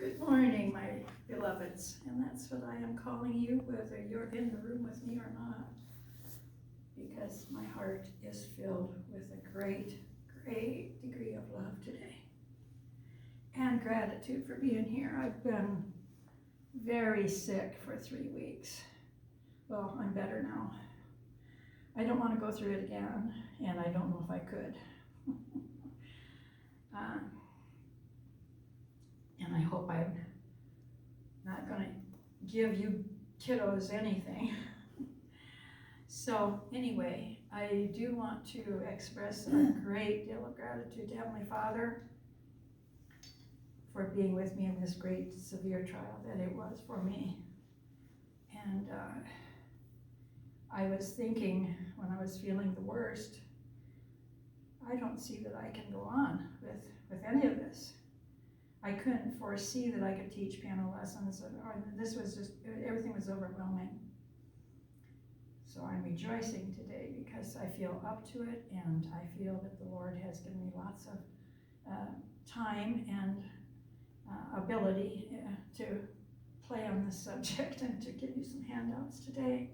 Good morning, my beloveds, and that's what I am calling you, whether you're in the room with me or not, because my heart is filled with a great, great degree of love today, and gratitude for being here. I've been very sick for 3 weeks. Well, I'm better now. I don't want to go through it again, and I don't know if I could. And I hope I'm not going to give you kiddos anything. So anyway, I do want to express a great deal of gratitude to Heavenly Father for being with me in this great severe trial that it was for me. And I was thinking when I was feeling the worst, I don't see that I can go on with any of this. I couldn't foresee that I could teach piano lessons. This was just, everything was overwhelming. So I'm rejoicing today because I feel up to it, and I feel that the Lord has given me lots of time and ability to play on this subject and to give you some handouts today.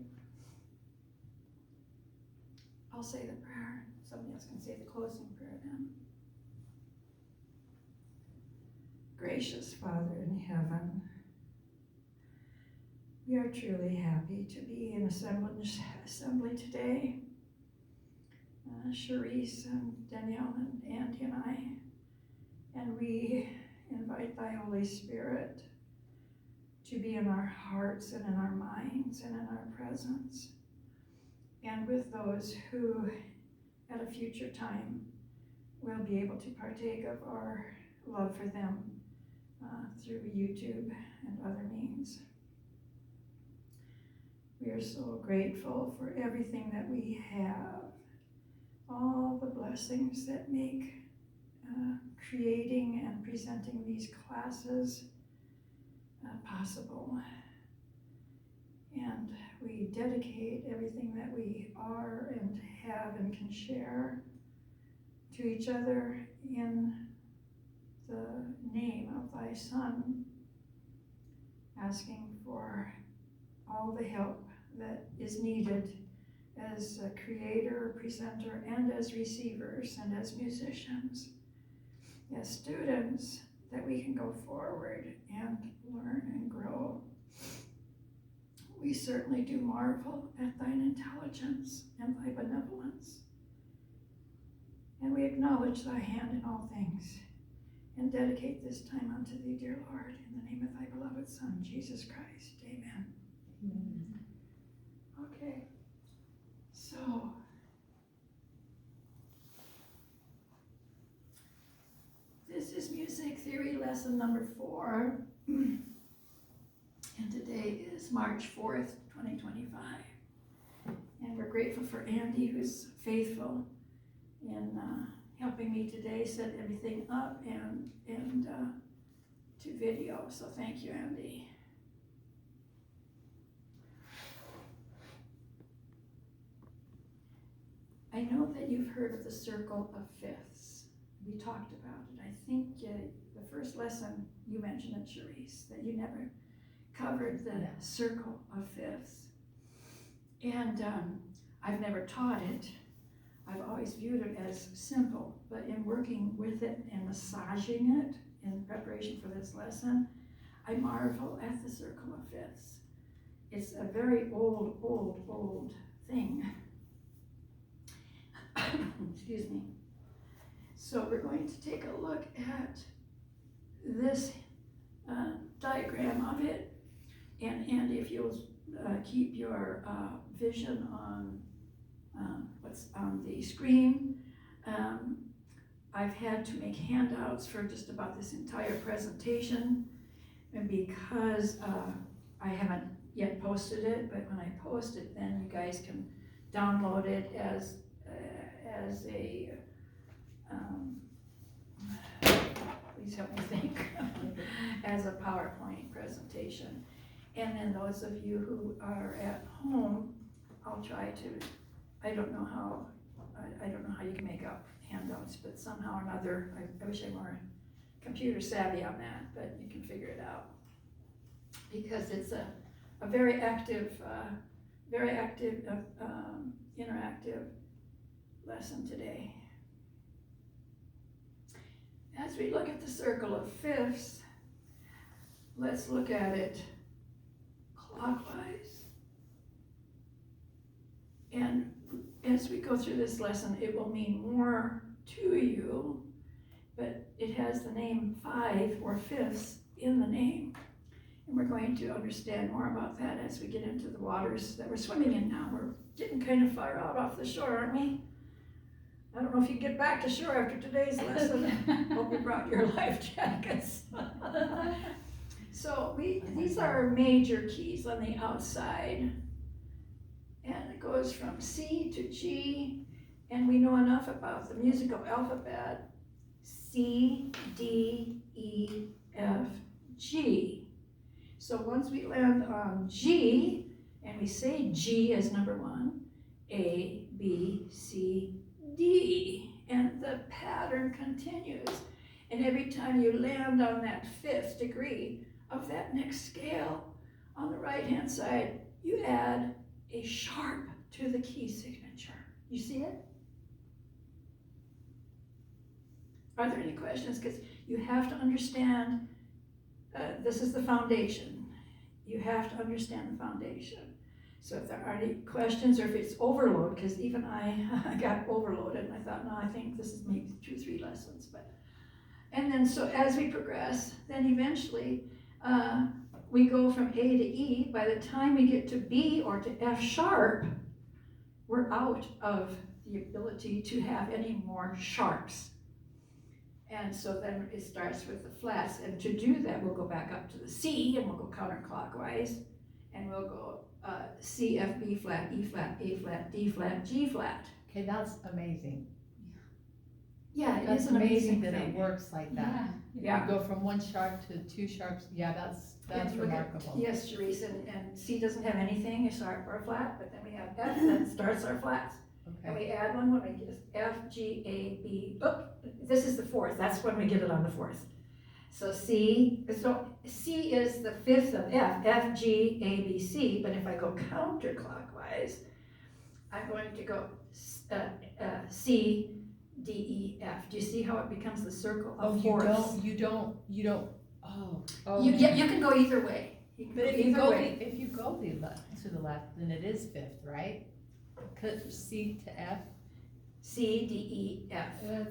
I'll say the prayer. Somebody else can say the closing prayer then. Gracious Father in heaven, we are truly happy to be in assembly today. Sherice and Danyelle and Andy and I, and we invite Thy Holy Spirit to be in our hearts and in our minds and in our presence, and with those who at a future time will be able to partake of our love for them through YouTube and other means. We are so grateful for everything that we have, all the blessings that make creating and presenting these classes possible. And we dedicate everything that we are and have and can share to each other in the name of Thy Son, asking for all the help that is needed as a creator, presenter, and as receivers, and as musicians, as students, that we can go forward and learn and grow. We certainly do marvel at Thine intelligence and Thy benevolence, and we acknowledge Thy hand in all things, and dedicate this time unto Thee, dear Lord, in the name of Thy beloved Son, Jesus Christ. Amen. Amen. Okay, so this is music theory lesson number 4, and today is March 4th, 2025. And we're grateful for Andy, who's faithful in helping me today set everything up and to video. So thank you, Andy. I know that you've heard of the circle of fifths. We talked about it. I think the first lesson you mentioned it, Sherice, that you never covered the circle of fifths. And I've never taught it. I've always viewed it as simple, but in working with it and massaging it in preparation for this lesson, I marvel at the circle of fifths. It's a very old thing. Excuse me. So we're going to take a look at this diagram of it, and Andy, if you'll keep your vision on what's on the screen. I've had to make handouts for just about this entire presentation, and because I haven't yet posted it, but when I post it, then you guys can download it as a please help me think, as a PowerPoint presentation. And then those of you who are at home, I'll try to, I don't know how you can make up handouts, but somehow or another, I wish I computer savvy on that, but you can figure it out. Because it's a very active, interactive lesson today. As we look at the circle of fifths, let's look at it clockwise. And as we go through this lesson, it will mean more to you, but it has the name 5 or fifths in the name. And we're going to understand more about that as we get into the waters that we're swimming in now. We're getting kind of far out off the shore, aren't we? I don't know if you get back to shore after today's lesson. Hope you brought your life jackets. So these are our major keys on the outside. And it goes from C to G, and we know enough about the musical alphabet. C, D, E, F, G. So once we land on G, and we say G as number 1, A, B, C, D, and the pattern continues. And every time you land on that 5th degree of that next scale, on the right-hand side, you add a sharp to the key signature. You see it? Are there any questions? Because you have to understand, this is the foundation. You have to understand the foundation. So if there are any questions, or if it's overload, because even I got overloaded, and I thought, no, I think this is maybe 2-3 lessons. And then so as we progress, then eventually we go from A to E. By the time we get to B or to F sharp, we're out of the ability to have any more sharps. And so then it starts with the flats. And to do that, we'll go back up to the C, and we'll go counterclockwise. And we'll go C, F, B flat, E flat, A flat, D flat, G flat. Okay, that's amazing. Yeah, That's it's an amazing that thing. it works like that. Yeah. You go from 1 sharp to 2 sharps. Yeah, that's remarkable. Yes, Sherice, and C doesn't have anything, a sharp or a flat, but then we have F that starts our flats. And Okay. we add one when we get F, G, A, B. Oh, this is the 4th. That's when we get it on the 4th. So C is the 5th of F, F, G, A, B, C. But if I go counterclockwise, I'm going to go C, D, E, F. Do you see how it becomes the circle of fourths? You don't. Oh. You can go either way. But if you go to the left, then it is 5th, right? C to F. C, D, E, F.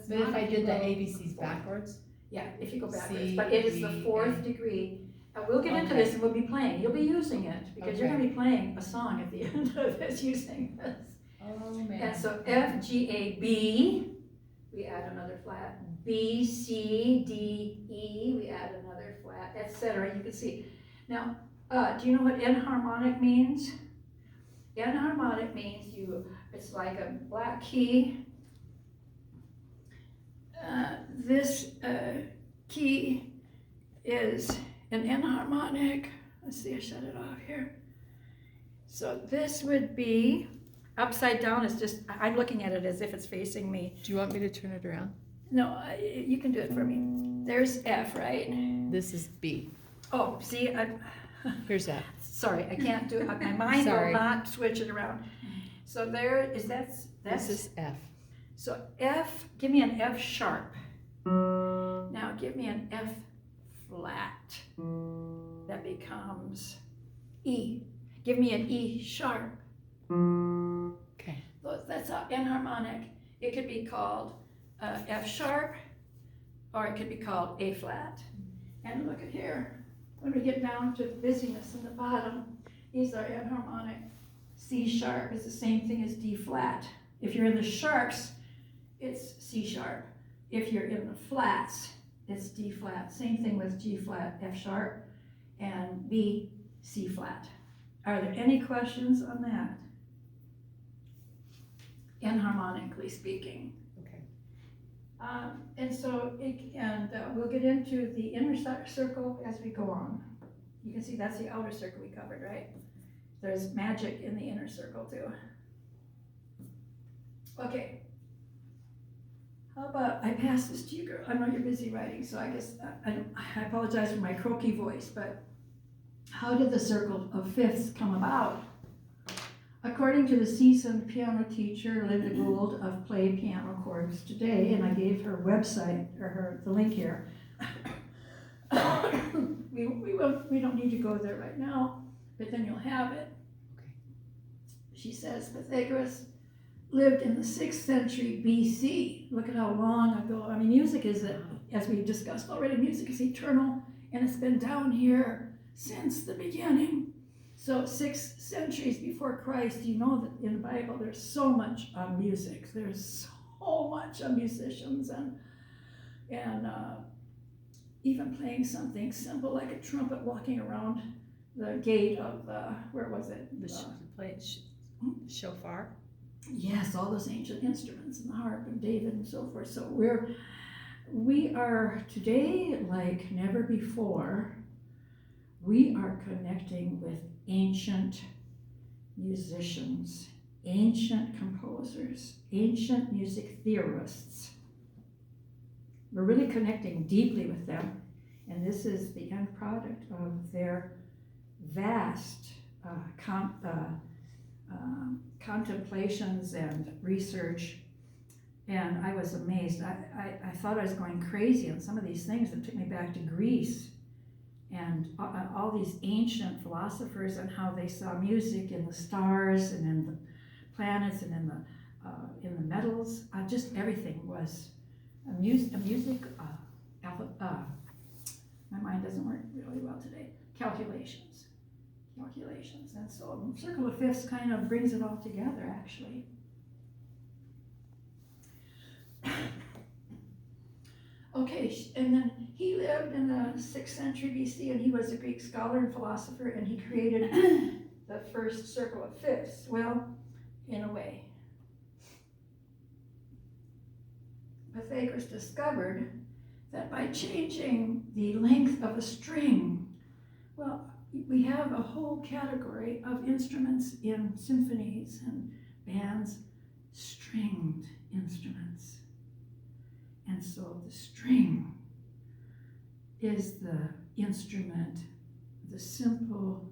But if I did the ABCs backwards. Yeah, if you go backwards, C, but it is the D, 4th A. degree. And we'll get into this and we'll be playing. You'll be using it because you're going to be playing a song at the end of this using this. Oh man. And so F, G, A, B, we add another flat. B, C, D, E, we add another flat, etc. You can see. Now, do you know what enharmonic means? Enharmonic means it's like a black key. This key is an enharmonic. Let's see, I shut it off here. So this would be upside down. Is just, I'm looking at it as if it's facing me. Do you want me to turn it around? No, you can do it for me. There's F, right? This is B. Oh, see, Here's F. sorry, I can't do it. My mind will not switch it around. So there is, that's This is F. So F, give me an F sharp. Now give me an F flat. That becomes E. Give me an E sharp. Okay. That's enharmonic. It could be called F sharp, or it could be called A flat. And look at here. When we get down to busyness in the bottom, these are enharmonic. C sharp is the same thing as D flat. If you're in the sharps, it's C sharp. If you're in the flats, it's D flat. Same thing with G flat, F sharp, and B, C flat. Are there any questions on that? Enharmonically speaking. Okay. And so, we'll get into the inner circle as we go on. You can see that's the outer circle we covered, right? There's magic in the inner circle too. Okay. How about I pass this to you, girl? I know you're busy writing, so I guess I apologize for my croaky voice, but how did the circle of fifths come about? According to the seasoned piano teacher Linda Gould of Play Piano Chords Today, and I gave her website, or the link here. we don't need to go there right now, but then you'll have it. Okay. She says Pythagoras lived in the 6th century BC. Look at how long ago. I mean, music is, as we discussed already, music is eternal, and it's been down here since the beginning. So 6 centuries before Christ, you know that in the Bible there's so much on music. There's so much on musicians and even playing something simple like a trumpet walking around the gate of, where was it? Shofar. Yes, all those ancient instruments and the harp and David and so forth. So we are today like never before. We are connecting with ancient musicians, ancient composers, ancient music theorists. We're really connecting deeply with them, and this is the end product of their vast contemplations and research. And I was amazed. I thought I was going crazy on some of these things that took me back to Greece and all these ancient philosophers and how they saw music in the stars and in the planets and in the metals. Just everything was a music. My mind doesn't work really well today. Calculations, and so circle of fifths kind of brings it all together, actually. Okay, and then he lived in the 6th century BC, and he was a Greek scholar and philosopher, and he created the first circle of fifths. Well, in a way. Pythagoras discovered that by changing the length of a string, well, we have a whole category of instruments in symphonies and bands, stringed instruments. And so the string is the instrument, the simple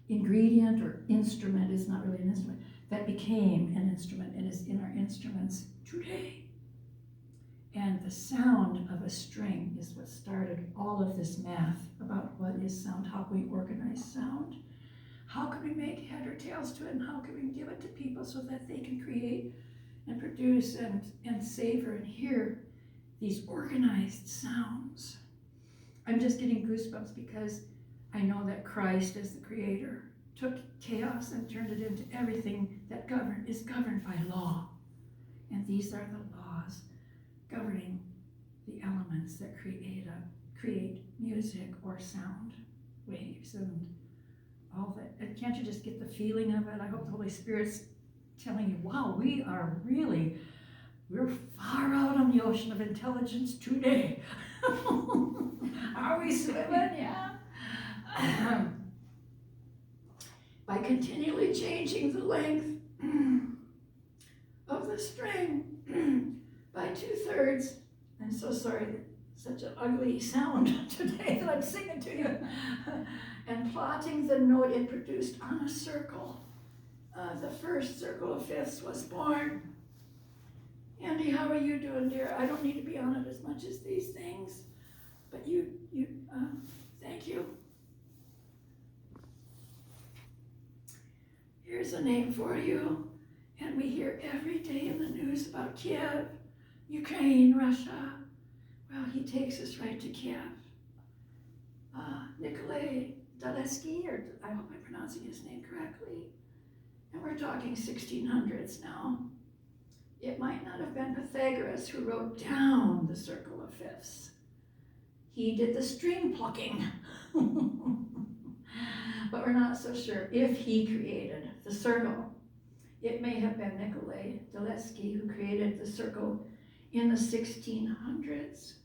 ingredient or instrument is not really an instrument, that became an instrument and is in our instruments today. And the sound of a string is what started all of this math about what is sound, how can we organize sound, how can we make head or tails to it, and how can we give it to people so that they can create and produce and savor and hear these organized sounds. I'm just getting goosebumps because I know that Christ as the creator took chaos and turned it into everything that is governed by law. And these are the laws governing the elements that create music or sound waves and all that. And can't you just get the feeling of it? I hope the Holy Spirit's telling you, wow, we're far out on the ocean of intelligence today. Are we swimming? Yeah. By continually changing the length of the string by 2/3. I'm so sorry, such an ugly sound today that I'm singing to you. And plotting the note it produced on a circle. The first circle of fifths was born. Andy, how are you doing, dear? I don't need to be on it as much as these things, but thank you. Here's a name for you, and we hear every day in the news about Kiev, Ukraine, Russia. Well, he takes us right to Kiev. Nikolai Daleski, or I hope I'm pronouncing his name correctly. And we're talking 1600s now. It might not have been Pythagoras who wrote down the circle of fifths. He did the string plucking. But we're not so sure if he created the circle. It may have been Nikolai Daleski who created the circle in the 1600s.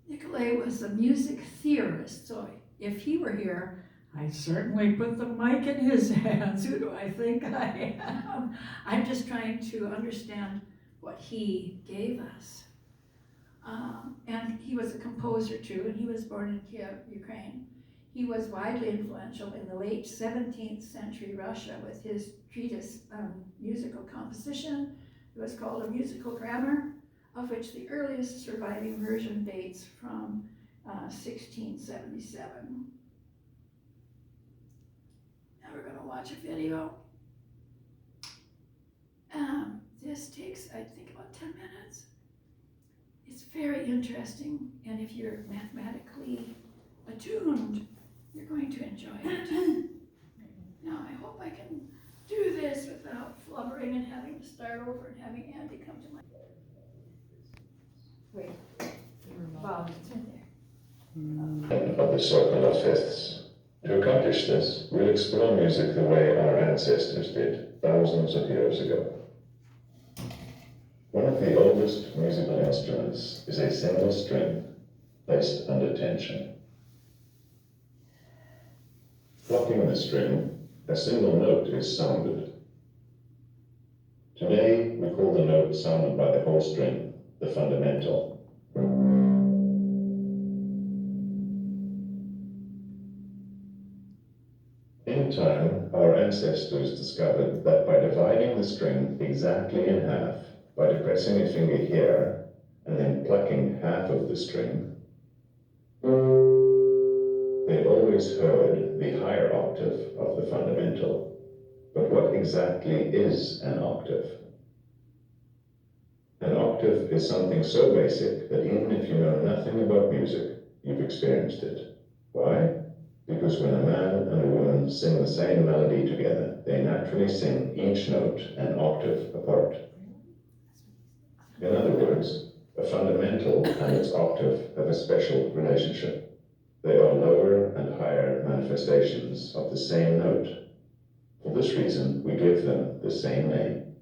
Nikolai was a music theorist, so if he were here, I certainly put the mic in his hands. Who do I think I am? I'm just trying to understand what he gave us. And he was a composer too, and he was born in Kiev, Ukraine. He was widely influential in the late 17th century Russia with his treatise on musical composition. It was called A Musical Grammar, of which the earliest surviving version dates from 1677. Now we're going to watch a video. This takes, I think, about 10 minutes. It's very interesting, and if you're mathematically attuned, you're going to enjoy it. Now, I hope I can do this without flubbering and having to start over and having Andy come to my... Wait, Bob, it's in there. Of the circle of fifths. To accomplish this, we'll explore music the way our ancestors did, thousands of years ago. One of the oldest musical instruments is a single string placed under tension. Plucking the string, a single note is sounded. Today, we call the note sounded by the whole string the fundamental. In time, our ancestors discovered that by dividing the string exactly in half, by depressing a finger here and then plucking half of the string, they always heard the higher octave of the fundamental. But what exactly is an octave? An octave is something so basic that even if you know nothing about music, you've experienced it. Why? Because when a man and a woman sing the same melody together, they naturally sing each note an octave apart. In other words, a fundamental and its octave have a special relationship. They are lower and higher manifestations of the same note. For this reason, we give them the same name.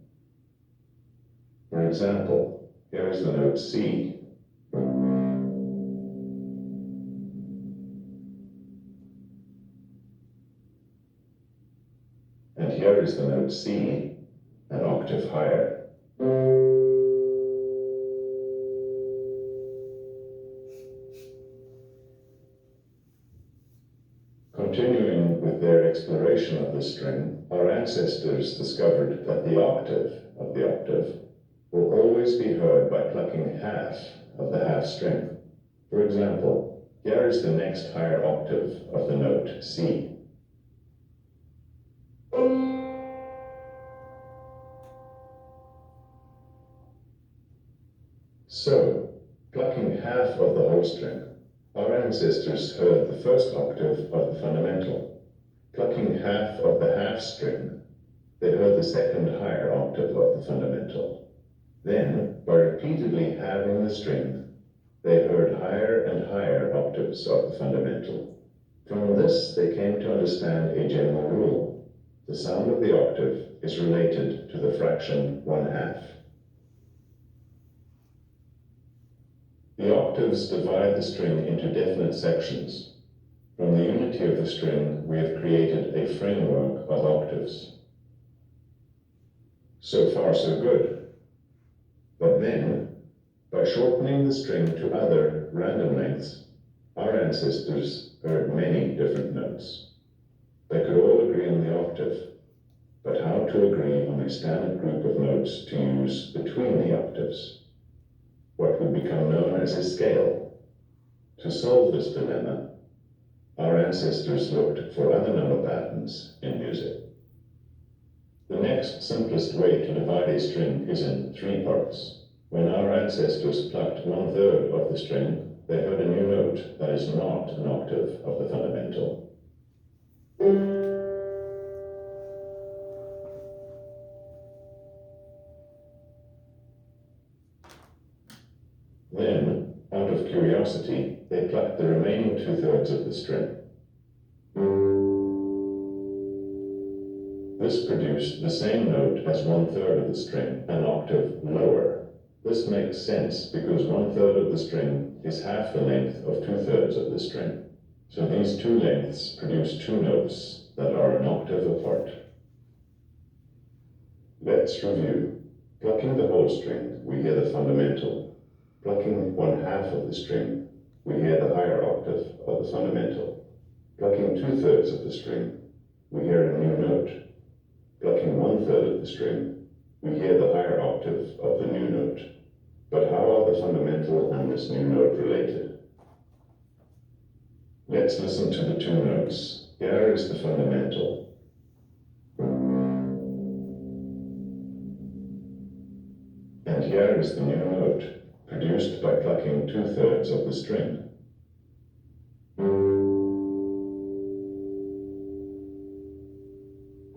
For example, here is the note C. And here is the note C, an octave higher. Continuing with their exploration of the string, our ancestors discovered that the octave of the octave will always be heard by plucking half of the half string. For example, here is the next higher octave of the note C. So, plucking half of the whole string, our ancestors heard the first octave of the fundamental. Plucking half of the half string, they heard the second higher octave of the fundamental. Then, by repeatedly halving the string, they heard higher and higher octaves of the fundamental. From this, they came to understand a general rule. The sound of the octave is related to the fraction 1/2. The octaves divide the string into definite sections. From the unity of the string, we have created a framework of octaves. So far, so good. But then, by shortening the string to other random lengths, our ancestors heard many different notes. They could all agree on the octave, but how to agree on a standard group of notes to use between the octaves? What would become known as a scale. To solve this dilemma, our ancestors looked for other number patterns in music. The next simplest way to divide a string is in 3 parts. When our ancestors plucked 1/3 of the string, they heard a new note that is not an octave of the fundamental. Then, out of curiosity, they plucked the remaining 2/3 of the string. This produced the same note as 1/3 of the string, an octave lower. This makes sense because 1/3 of the string is half the length of 2/3 of the string. So these two lengths produce two notes that are an octave apart. Let's review. Plucking the whole string, we hear the fundamental. Plucking 1/2 of the string, we hear the higher octave of the fundamental. Plucking 2/3 of the string, we hear a new note. Plucking 1/3 of the string, we hear the higher octave of the new note. But how are the fundamental and this new note related? Let's listen to the two notes. Here is the fundamental. And here is the new note, produced by plucking 2/3 of the string.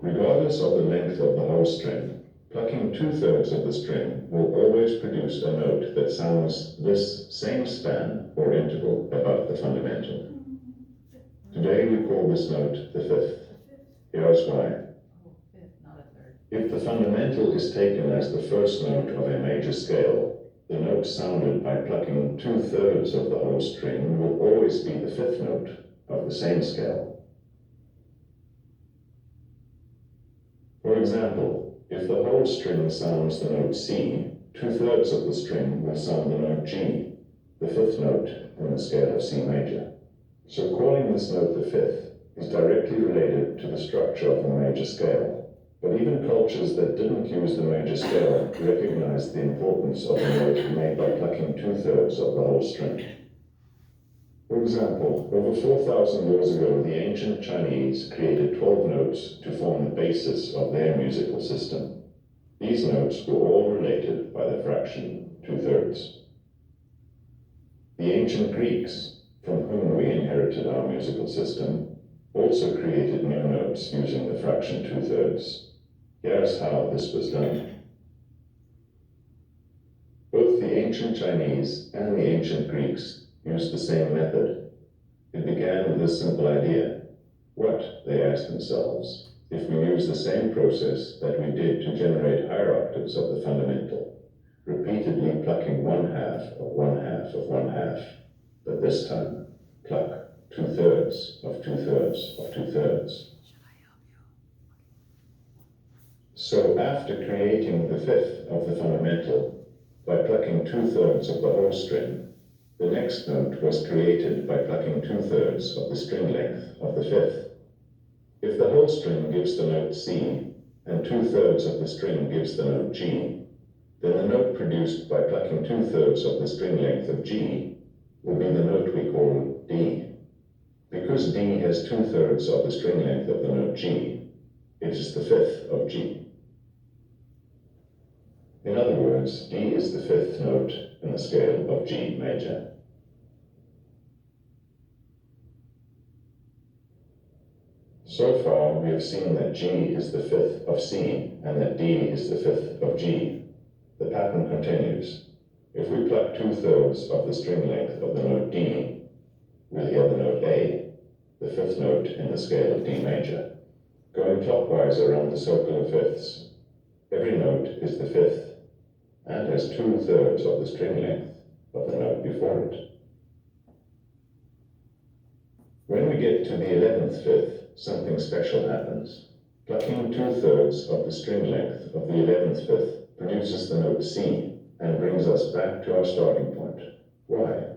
Regardless of the length of the whole string, plucking 2/3 of the string will always produce a note that sounds this same span or interval above the fundamental. Today we call this note the fifth. Here's why. Oh, fifth, not a third. If the fundamental is taken as the first note of a major scale, the note sounded by plucking 2/3 of the whole string will always be the fifth note of the same scale. For example, if the whole string sounds the note C, 2/3 of the string will sound the note G, the fifth note in the scale of C major. So calling this note the fifth is directly related to the structure of the major scale. But even cultures that didn't use the major scale recognized the importance of a note made by plucking 2/3 of the whole string. For example, over 4,000 years ago, the ancient Chinese created 12 notes to form the basis of their musical system. These notes were all related by the fraction 2/3. The ancient Greeks, from whom we inherited our musical system, also created new notes using the fraction 2/3. Here's how this was done. Both the ancient Chinese and the ancient Greeks used the same method. It began with a simple idea. What, they asked themselves, if we use the same process that we did to generate higher octaves of the fundamental, repeatedly plucking 1/2 of 1/2 of 1/2, but this time pluck 2/3 of 2/3 of 2/3. So after creating the fifth of the fundamental by plucking 2/3 of the whole string, the next note was created by plucking 2/3 of the string length of the fifth. If the whole string gives the note C and 2/3 of the string gives the note G, then the note produced by plucking 2/3 of the string length of G will be the note we call D. Because D has 2/3 of the string length of the note G, it is the fifth of G. In other words, D is the fifth note in the scale of G major. So far, we have seen that G is the fifth of C and that D is the fifth of G. The pattern continues. If we pluck 2/3 of the string length of the note D, we'll hear the note A, the fifth note in the scale of D major. Going clockwise around the circle of fifths, every note is the fifth and has 2/3 of the string length of the note before it. When we get to the 11th fifth, something special happens. Plucking 2/3 of the string length of the 11th fifth produces the note C and brings us back to our starting point. Why?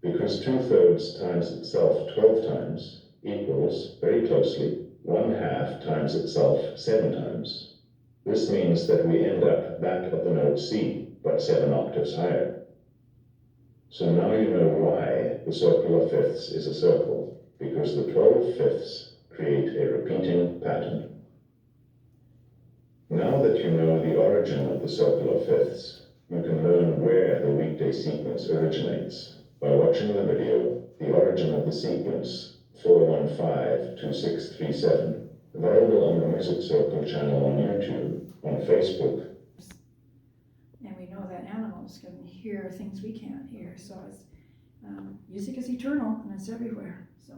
Because 2/3 times itself 12 times equals, very closely, 1/2 times itself 7 times. This means that we end up back at the note C, but 7 octaves higher. So now you know why the circle of fifths is a circle, because the 12 fifths create a repeating pattern. Now that you know the origin of the circle of fifths, you can learn where the weekday sequence originates by watching the video, The Origin of the Sequence, 415-2637, available on the Music Circle channel on YouTube, on Facebook. And we know that animals can hear things we can't hear, so it's, music is eternal and it's everywhere. So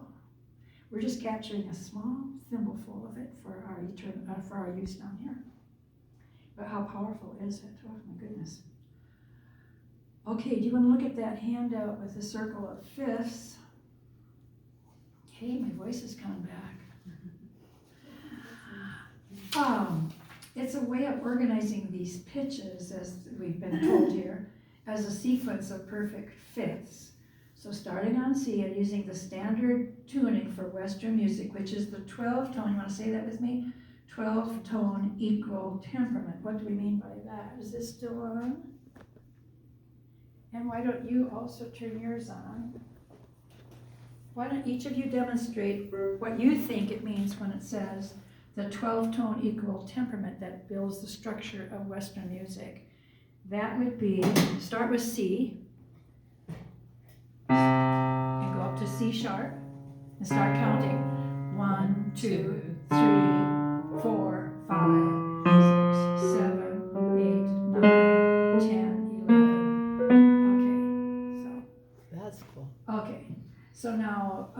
we're just capturing a small thimbleful of it for our use down here. But how powerful is it? Oh my goodness. Okay, do you want to look at that handout with the circle of fifths? Okay, my voice is coming back. It's a way of organizing these pitches, as we've been told here, as a sequence of perfect fifths. So starting on C and using the standard tuning for Western music, which is the 12 tone, you want to say that with me? 12 tone equal temperament. What do we mean by that? Is this still on? And why don't you also turn yours on? Why don't each of you demonstrate what you think it means when it says the 12 tone equal temperament that builds the structure of Western music? That would be, start with C, and go up to C sharp, and start counting. 1, 2, 3, 4, 5, 6, 7, 8, 9, 10, 11. That's cool. Okay, so now,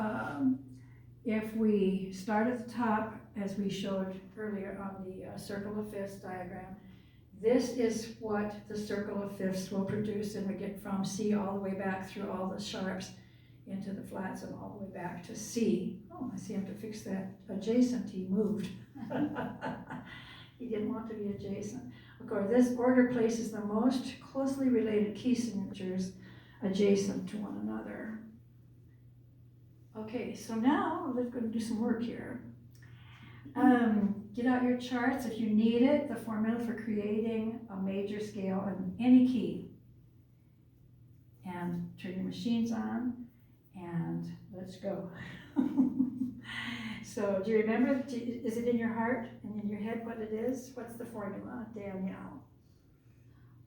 if we start at the top, as we showed earlier on the circle of fifths diagram, this is what the circle of fifths will produce, and we get from C all the way back through all the sharps into the flats and all the way back to C. Oh, I see I have to fix that adjacent, he moved. He didn't want to be adjacent. Of course, this order places the most closely related key signatures adjacent to one another. Okay, so now let's go do some work here. Get out your charts if you need it, the formula for creating a major scale on any key. And turn your machines on, and let's go. So do you remember, is it in your heart and in your head what it is? What's the formula, Danyelle?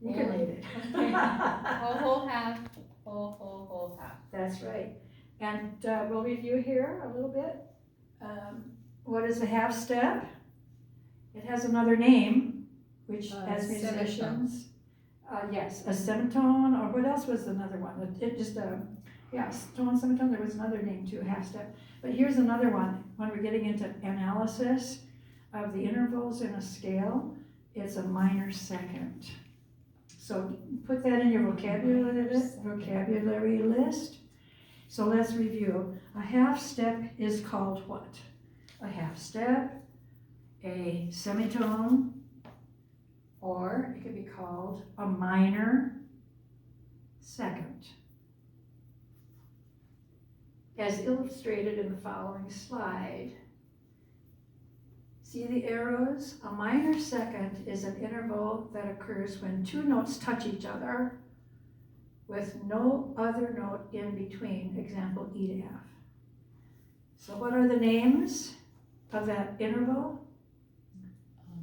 You can read it. Whole, half, whole, half. That's right. And we'll review here a little bit. What is a half step? It has another name, which as musicians, yes, a semitone, or what else was another one? It just, tone, semitone, there was another name too, a half step. But here's another one, when we're getting into analysis of the intervals in a scale, it's a minor second. So put that in your vocabulary list. So let's review. A half step is called what? A half step, a semitone, or it could be called a minor second, as illustrated in the following slide. See the arrows? A minor second is an interval that occurs when two notes touch each other with no other note in between, example E to F. So what are the names of that interval?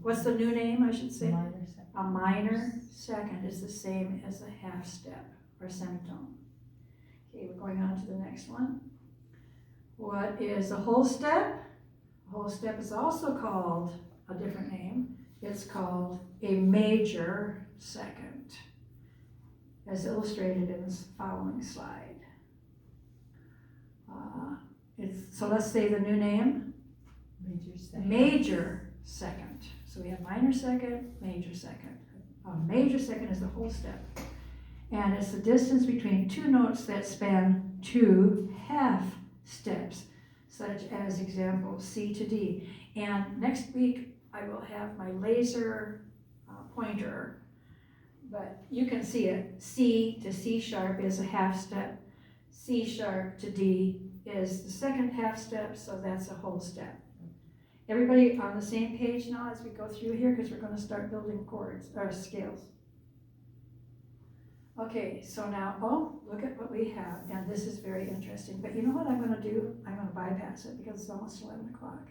What's the new name, I should say? Minor second. A minor second is the same as a half step or semitone. Okay, we're going on to the next one. What is a whole step? A whole step is also called a different name. It's called a major second, as illustrated in this following slide. So let's say the new name. Major second. Major second. So we have minor second, major second. A major second is the whole step. And it's the distance between two notes that span two half steps, such as example C to D. And next week I will have my laser pointer, but you can see it. C to C sharp is a half step. C sharp to D is the second half step, so that's a whole step. Everybody on the same page now as we go through here, because we're going to start building chords or scales. Okay, so now, look at what we have, and this is very interesting. But you know what I'm going to do? I'm going to bypass it because it's almost 11 o'clock.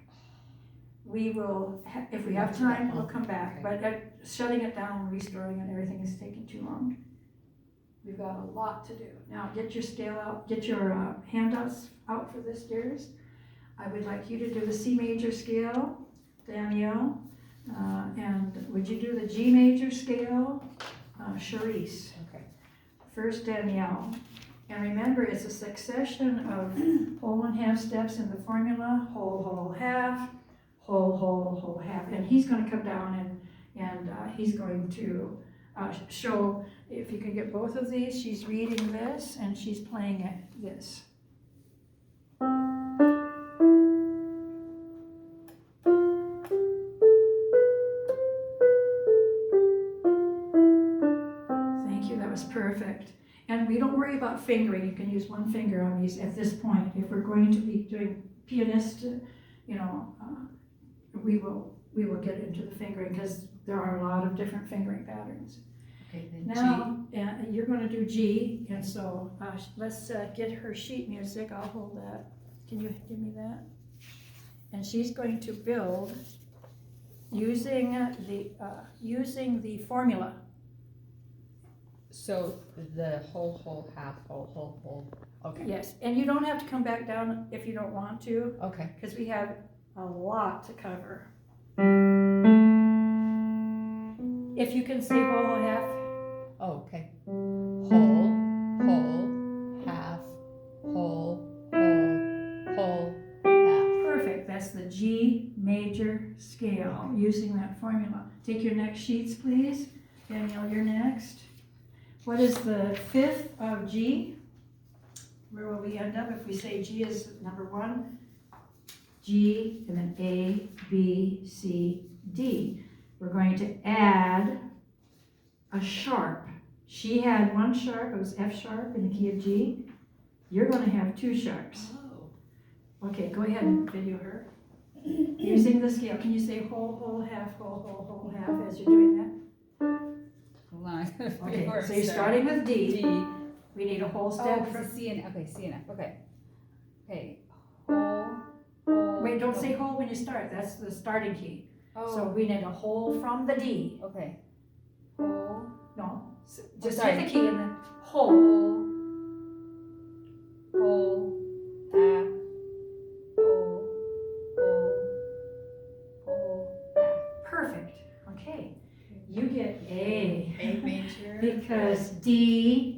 We will, if we have time, we'll come back. But shutting it down and restoring it, everything is taking too long. We've got a lot to do. Now, get your scale out, get your handouts out for this, dearest. I would like you to do the C major scale, Danyelle, and would you do the G major scale, Sherice? Okay. First, Danyelle. And remember, it's a succession of whole and half steps in the formula, whole, whole, half, whole, whole, whole, half. And he's going to come down and he's going to show, if you can get both of these, she's reading this and she's playing it this. And we don't worry about fingering, you can use one finger on these at this point. If we're going to be doing pianist, you know, we will get into the fingering because there are a lot of different fingering patterns. Okay, then Now, you're gonna do G, and so, let's get her sheet music, I'll hold that. Can you give me that? And she's going to build using the formula. So the whole, half, whole, okay. Yes, and you don't have to come back down if you don't want to, Okay, because we have a lot to cover. If you can say whole, half. oh, okay. Whole, half, whole, half. Perfect, that's the G major scale, using that formula. Take your next sheets, please. Danielle, you're next. What is the fifth of G? Where will we end up if we say G is number 1? G, and then A, B, C, D. We're going to add a sharp. She had 1 sharp, it was F sharp in the key of G. You're going to have 2 sharps. Oh. Okay, go ahead and video her. Using the scale, can you say whole, half, whole, half as you're doing that? Hold on. Okay, so you're starting with D. D. We need a whole Oh, step. because it's C and F. Okay, C and F. Okay. Okay. Whole. Wait, don't say whole when you start. That's the starting key. Oh. So we need a whole from the D. Okay. Whole. No, just sorry. hit the key and then whole. Whole. Half. Whole. Half. Perfect. Okay. You get A. A major. Because D,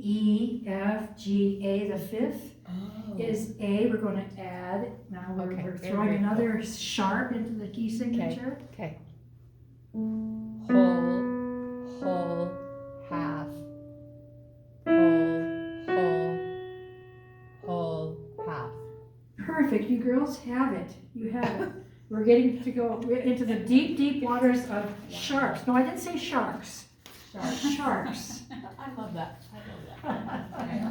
E, F, G, A, the fifth Oh. is A. We're going to add. Now we're Okay, throwing very another sharp into the key signature. Okay. Whole, half, whole, half. Perfect. You girls have it. You have it. We're getting to go into the deep, deep waters of sharps. No, I didn't say sharks. Sharps. I love that. Okay.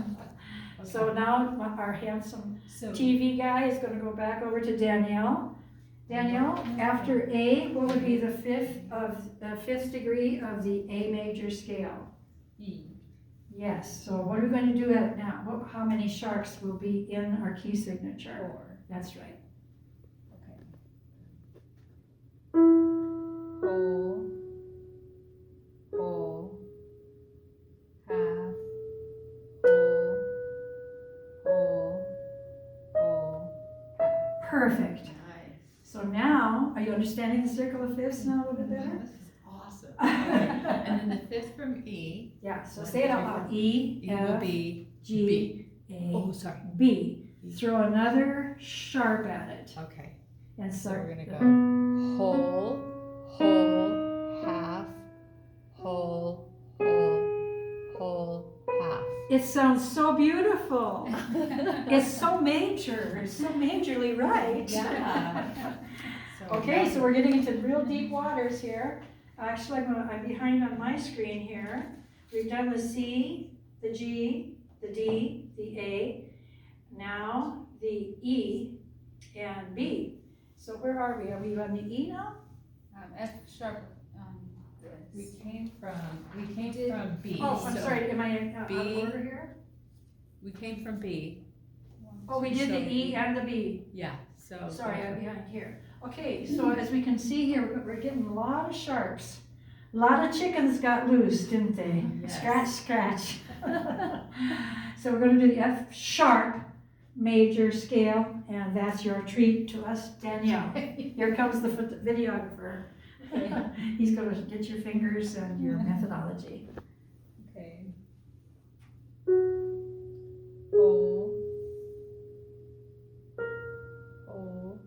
So now our handsome So TV guy is going to go back over to Danielle. Danielle, after A, what would be the fifth degree of the A major scale? E. Yes. So what are we going to do at now? How many sharps will be in our key signature? 4. That's right. Okay. Whole. Half. Whole. Half. Perfect. nice. So now, are you understanding the circle of fifths now a little bit better? This is awesome. Okay. And then the fifth from E. Yeah, so say it out loud. E, E will F, be G, B. A, Oh, sorry. B. Throw another sharp at it. Okay. And So so we're gonna go whole, half, whole, half. it sounds so beautiful. It's so major. It's so majorly right. Yeah. Okay, so we're getting into real deep waters here. Actually, I'm behind on my screen here. We've done the C, the G, the D, the A, now the E and B. So where are we? Are we on the E now? F sharp. We came from B. Oh, I'm so sorry, am I out B. of order here? We came from B. Oh, we did So the E and the B. Yeah, so. Sorry, I'm behind here. Okay, so as we can see here, we're getting a lot of sharps. A lot of chickens got loose, didn't they? Yes. Scratch, scratch. So we're going to do the F sharp major scale, and that's your treat to us, Danielle. Here comes the videographer. He's going to get your fingers and your methodology. Okay. Whole.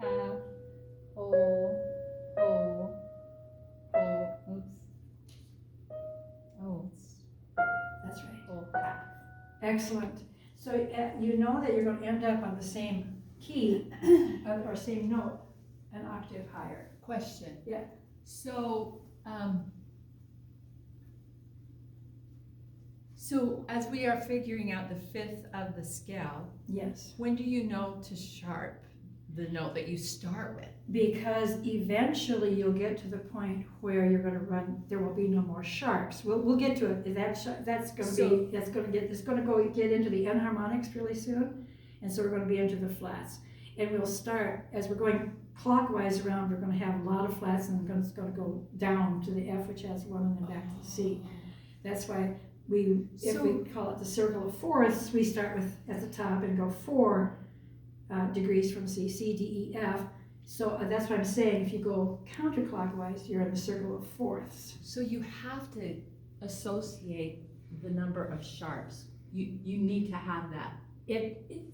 Half. Whole. Oops. Oh, it's That's right. whole half. Excellent. So you know that you're going to end up on the same key or same note, an octave higher. Question. Yeah. So as we are figuring out the fifth of the scale, Yes. when do you know to sharp the note that you start with? Because eventually you'll get to the point where you're gonna run, there will be no more sharps. We'll get to it. That's gonna get into the enharmonics really soon. And so we're gonna be into the flats. And we'll start, as we're going clockwise around, we're gonna have a lot of flats, and it's gonna go down to the F, which has one, and then back to the C. That's why if we call it the circle of fourths, we start with at the top and go 4 degrees from C, C, D, E, F. So that's what I'm saying, if you go counterclockwise, you're in the circle of fourths. So you have to associate the number of sharps. You need to have that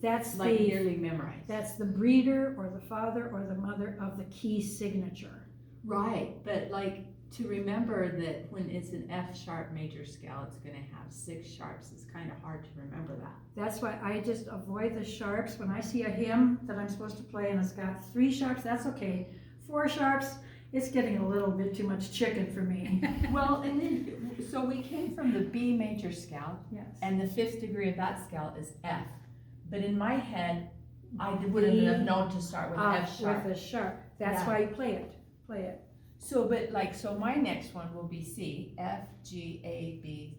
That's like nearly memorized. that's the breeder or the father or the mother of the key signature. Right, but like to remember that when it's an F sharp major scale, it's gonna have 6 sharps. It's kind of hard to remember that. That's why I just avoid the sharps. When I see a hymn that I'm supposed to play and it's got 3 sharps, that's okay. 4 sharps, it's getting a little bit too much chicken for me. Well, and then, so we came from the B major scale, Yes. and the 5th degree of that scale is F. But in my head, I wouldn't have known to start with F sharp. With a sharp. That's Yeah. why you play it. So, but like, so my next one will be C, F, G, A, B,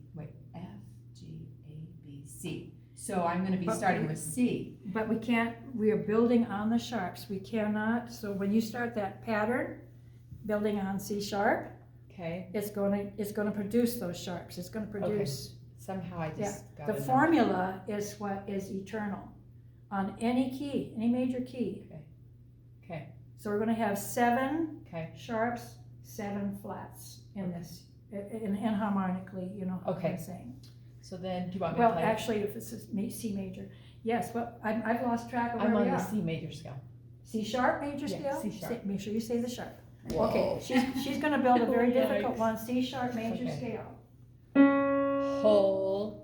C. So I'm gonna be starting with C. But we are building on the sharps. We cannot, so when you start that pattern, building on C sharp, Okay. it's gonna produce those sharps. It's gonna produce. Somehow I just got The a number. formula is what is eternal on any key, any major key. Okay. So we're gonna have 7 Okay. sharps, 7 flats in this, enharmonically, you know what Okay. I'm saying. So then, do you want me to Well, play? actually, if it's a C major, yes, well, I've lost track of I'm where on we the are. C major scale. C sharp major Yeah, scale? C sharp. Make sure you say the sharp. Whoa. Okay, she's gonna build a very Yikes. difficult one, C sharp major Okay. scale. Whole,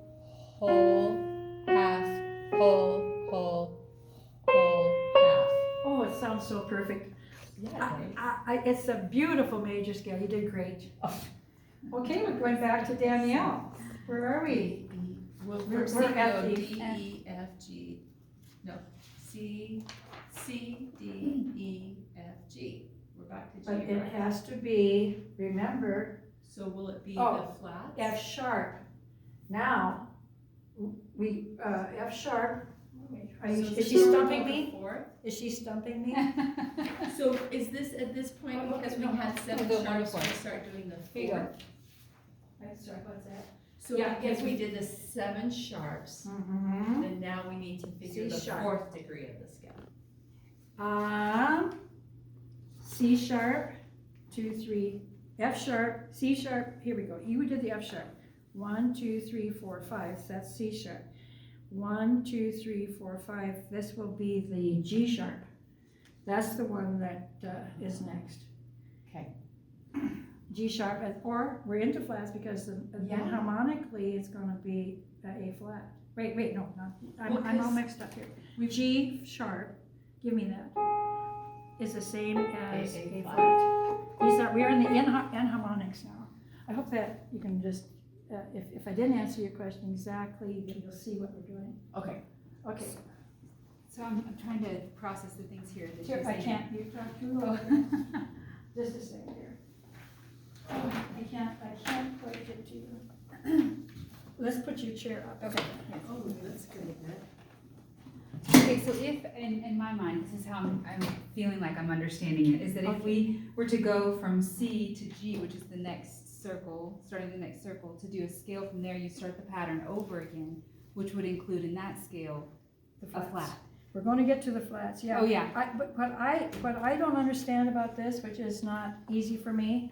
half, whole, half. Oh, it sounds so perfect. Yeah, It's a beautiful major scale, you did great. Okay, we're going back to Danielle. Where are we? Well, We're we're at the D, E, F, G, no, C, D, E, F, G. We're back to G, But it right? has to be, remember, So will it be Oh, the flats? F sharp. Now, F sharp, is she stumping me? Is she stumping me? So is this at this point, Oh, because no, we had 7 go one sharps, we before. start doing the Here you go. 4th? I'm sorry, what's that? So Yeah, because yes, we did the 7 sharps, Mm-hmm. then now we need to figure C the sharp. 4th degree of the scale. C sharp, 2, 3, F sharp, C sharp, here we go, you did the F sharp. 1, 2, 3, 4, 5, that's C sharp. 1, 2, 3, 4, 5, this will be the G sharp. That's the one that is next. Okay. G sharp, or we're into flats because Yeah. harmonically it's gonna be A flat. Wait, no, not, I'm Well, all 'cause mixed up here. G sharp, give me that, is the same as A A flat. flat. We are in the enharmonics now. I hope that you can just, if I didn't answer your question exactly, then you'll see what we're doing. Okay. Okay, So I'm trying to process the things here that here, you're I saying. can't, you talk too low. Just a second here. Oh, I can't quite get to you. Let's put your chair up. Okay, yes. Oh, that's good. Okay, so if, in my mind, this is how I'm feeling like I'm understanding it, is that if we were to go from C to G, which is the next circle, starting the next circle, to do a scale from there, you start the pattern over again, which would include in that scale The a flats. flat. We're going to get to the flats, yeah. Oh, yeah. But what I don't understand about this, which is not easy for me,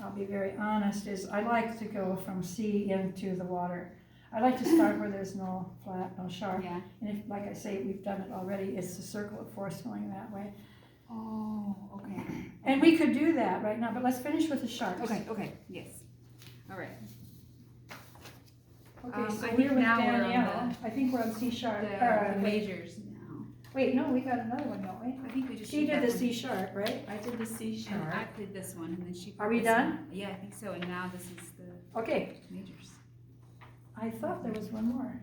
I'll be very honest, is I like to go from C into the water. I like to start where there's no flat, no sharp. Yeah. And if, like I say, we've done it already, it's the circle of fourths going that way. Oh, okay. And we could do that right now, but let's finish with the sharps. Okay, yes. All right. Okay, so I we're think with now we're on Danielle. I think we're on C sharp. The majors now. Wait, no, we got another one, don't we? I think we just. She did did that the one. C sharp, right? I did the C And I sharp. played this one, and then she. Are played we this done? one. Yeah, I think so. And now this is the Okay, majors. I thought there was one more.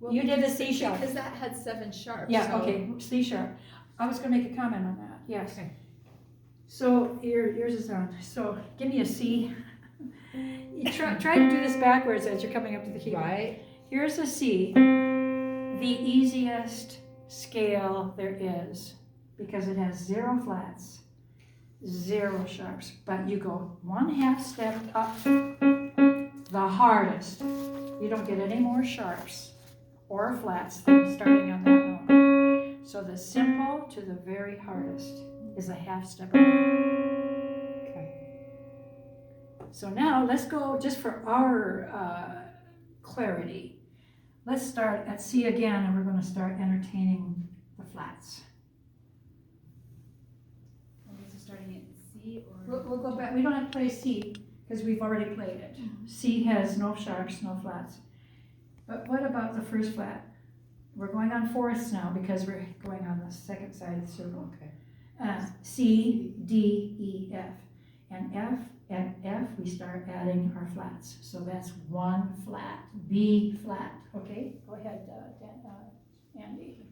Well, You did the C sharp. Because that had 7 sharps. Yeah, so- okay, C sharp. I was gonna make a comment on that, yes. Okay. So yours is on, so give me a C. You try to do this backwards as you're coming up to the keyboard. Right. Here's a C, the easiest scale there is, because it has 0 flats, 0 sharps, but you go 1/2 step up, the hardest. You don't get any more sharps or flats than starting on that note. So the simple to the very hardest is a 1/2 step away. Okay. So now let's go, just for our clarity, let's start at C again, and we're going to start entertaining the flats. Okay, so starting at C or? We'll go back, we don't have to play C, because we've already played it. C has no sharps, no flats. But what about the first flat? We're going on fourths now, because we're going on the second side of the circle. Okay. C, D, E, F. And F, we start adding our flats. So that's 1 flat, B flat. Okay, go ahead, Andy.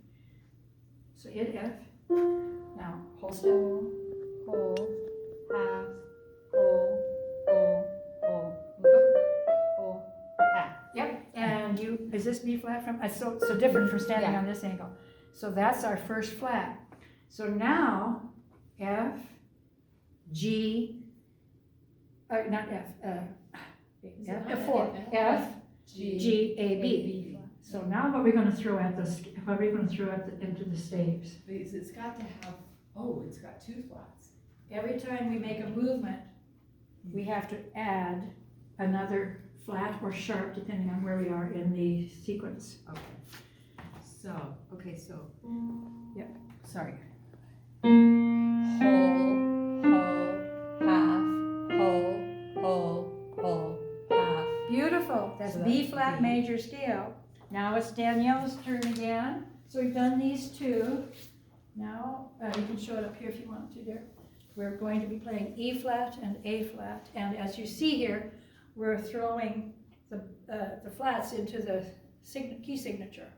So hit F. Now, whole step. Whole, half, whole, half. Yep, and is this B flat from, so different from standing Yeah. on this angle. So that's our first flat. So now, F, G, not F, F4, F, G, A, B. So now what are we gonna throw at into the staves? Because it's got to have, it's got 2 flats. Every time we make a movement, we have to add another flat or sharp, depending on where we are in the sequence. Okay. So, Yep, sorry. Whole, half. Beautiful, that's So B that's flat B. major scale. Now it's Danielle's turn again. So we've done these 2. Now, you can show it up here if you want to, dear. We're going to be playing E flat and A flat. And as you see here, we're throwing the flats into the key signature.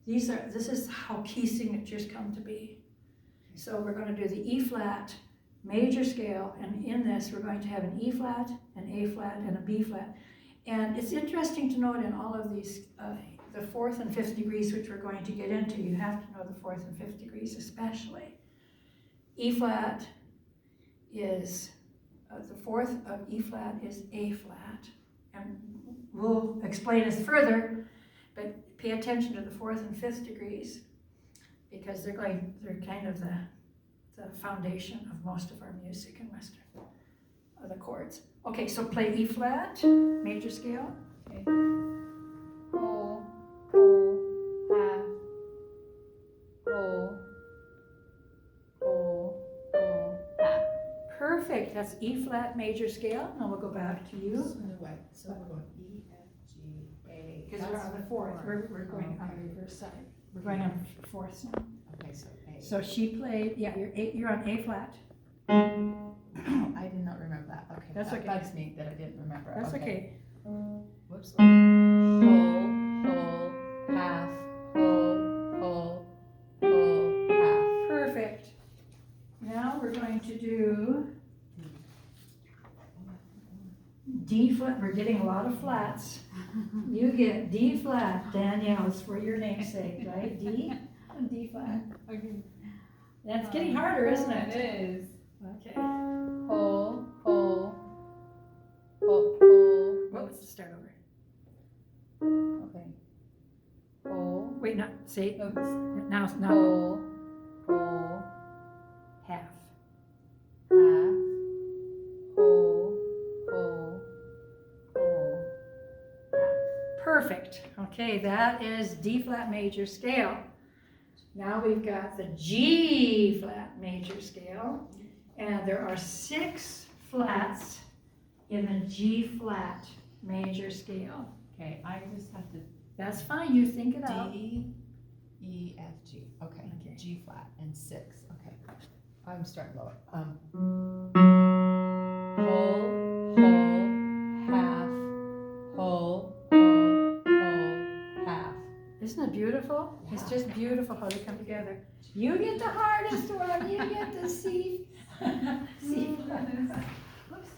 This is how key signatures come to be. So we're going to do the E flat major scale, and in this we're going to have an E flat, an A flat, and a B flat. And it's interesting to note in all of these, the 4th and 5th degrees, which we're going to get into, you have to know the 4th and 5th degrees especially. E flat is, the 4th of E flat is A flat, and we'll explain this further, but pay attention to the 4th and 5th degrees, because they're kind of the foundation of most of our music in Western, the chords. Okay, so play E flat, major scale. Okay. Whole, half, whole, half. Perfect, that's E flat major scale. Now we'll go back to you, So we're going E, F, G, A. because we're on the 4th. We're going on the reverse side. We're going on 4th now. Okay, so A. So she played, yeah, you're on A flat. I did not remember that. Okay. That's that okay. bugs me that I didn't remember. That's okay. Whoops. Whole, half, whole, half. Perfect. Now we're going to do D flat. We're getting a lot of flats. You get D flat, Danielle's for your namesake, right? D and D flat. Okay. That's getting harder, isn't It it? is. Okay. Whole. Let's start over. Okay. Whole. Wait, no, say, Oops. now, Whole. half. Half. Whole. Perfect. Okay, that is D flat major scale. Now we've got the G flat major scale, and there are 6 flats in the G flat major scale. Okay, I just have to That's fine, you think it out. D, E, F, G. Okay. Okay. G flat and 6. Okay. I'm starting lower. Whole, half, whole, Isn't it beautiful? It's just beautiful how they come together. You get the hardest one, you get the C. C flat. Whoops.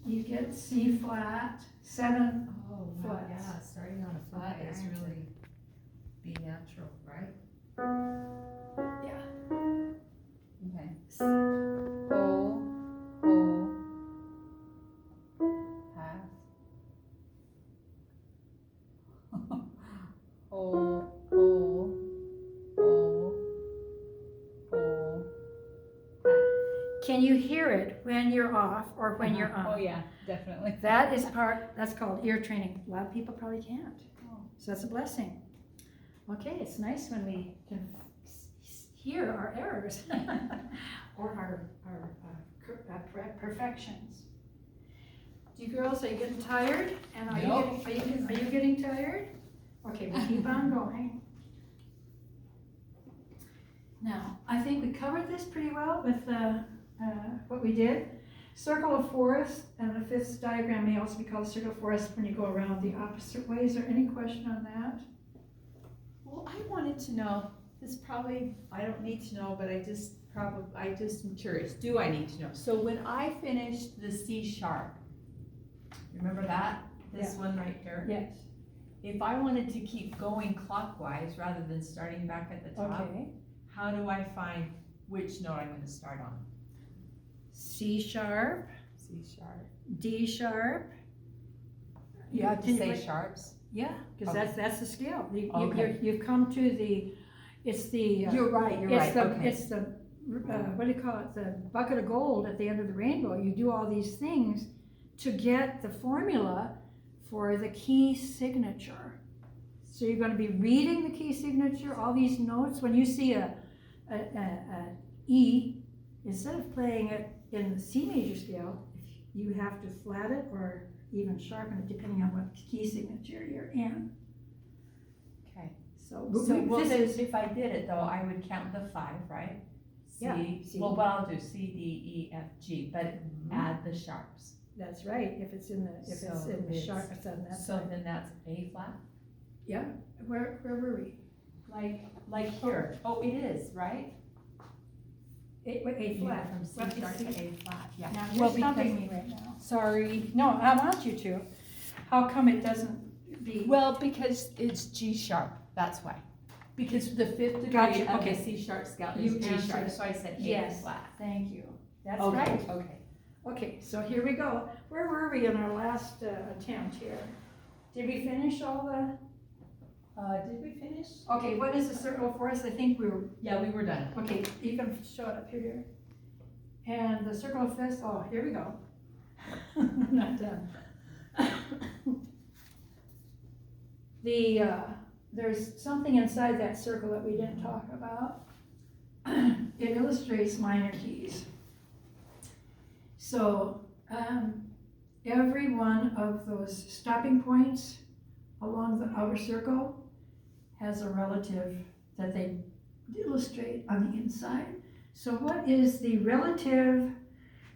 You get C flat, 7 Oh, wow, yeah, starting on a flat is really be natural, right? Yeah. Okay. O, half. O, O, Can you hear it when you're off or when you're on? Oh, yeah, definitely. That is that's called ear training. A lot of people probably can't. Oh. So that's a blessing. Okay, it's nice when we can hear our errors or our perfections. You girls, are you getting tired? And are Nope. are you getting tired? Okay, we'll keep on going. Now, I think we covered this pretty well with what we did. Circle of fourths, and the fifth diagram may also be called circle of fourths when you go around the opposite way. Is there any question on that? Well, I wanted to know, this probably, I don't need to know, but I just am curious, do I need to know? So when I finished the C sharp, remember that? This one right here? Yes. If I wanted to keep going clockwise rather than starting back at the top, Okay. how do I find which note I'm gonna start on? C sharp, C sharp. D sharp. You have to Can say wait? sharps? Yeah, because Okay. that's the scale. Okay. You've come to the, it's the. You're right, okay. It's the, what do you call it, the bucket of gold at the end of the rainbow. You do all these things to get the formula for the key signature. So you're gonna be reading the key signature, all these notes. When you see a E, instead of playing it in the C major scale, you have to flat it or even sharpen it depending on what key signature you're in. Okay. So, So, well, this then, is, if I did it though, I would count the 5, right? Yeah, C, C. well, but I'll do C, D, E, F, G, but add the sharps. that's right, if it's in the, So sharp, it's- it's on that So side. then that's A flat? Yeah, where were we? Like here. Oh, it is, right? A You went flat. from C Well, sharp to it's A flat, yeah. Now, Well, you're stumping because- me right now. Sorry. No, I want you to. How come it doesn't be? Well, because it's G sharp, that's why. Because the 5th degree Gotcha, of okay. the C sharp scale You is G answered sharp, it. so I said A Yes. flat. Thank you. That's Okay, right. okay. Okay, so here we go. Where were we in our last attempt here? Did we finish all the? Did we finish? Okay, what is the circle for us? I think we were, Yeah, we were done. okay, you can show it up here. And the circle of fifths, oh, here we go. Not done. There's something inside that circle that we didn't talk about. It illustrates minor keys. So, every one of those stopping points along the outer circle has a relative that they illustrate on the inside. So what is the relative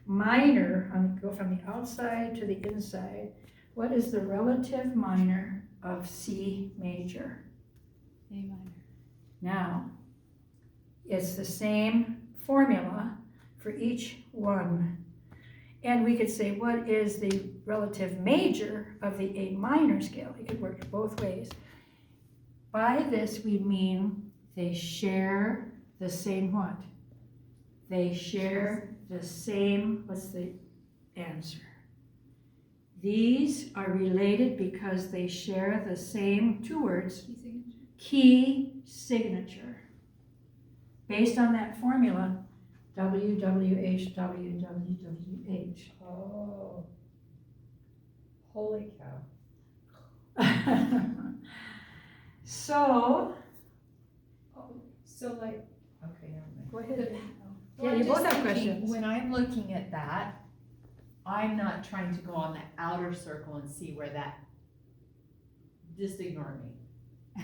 minor, go from the outside to the inside, what is the relative minor of C major? A minor. Now, it's the same formula for each one. And we could say, what is the relative major of the A minor scale? It could work both ways. By this, we mean they share the same what? They share the same, what's the answer? These are related because they share the same, 2 words, Key signature. key signature. Based on that formula, WWH, WWWH. Oh. Holy cow. So, So like, okay, never mind. go ahead. Well, Yeah, I'm you both just have thinking, questions. when I'm looking at that, I'm not trying to go on the outer circle and see where that, just ignore me.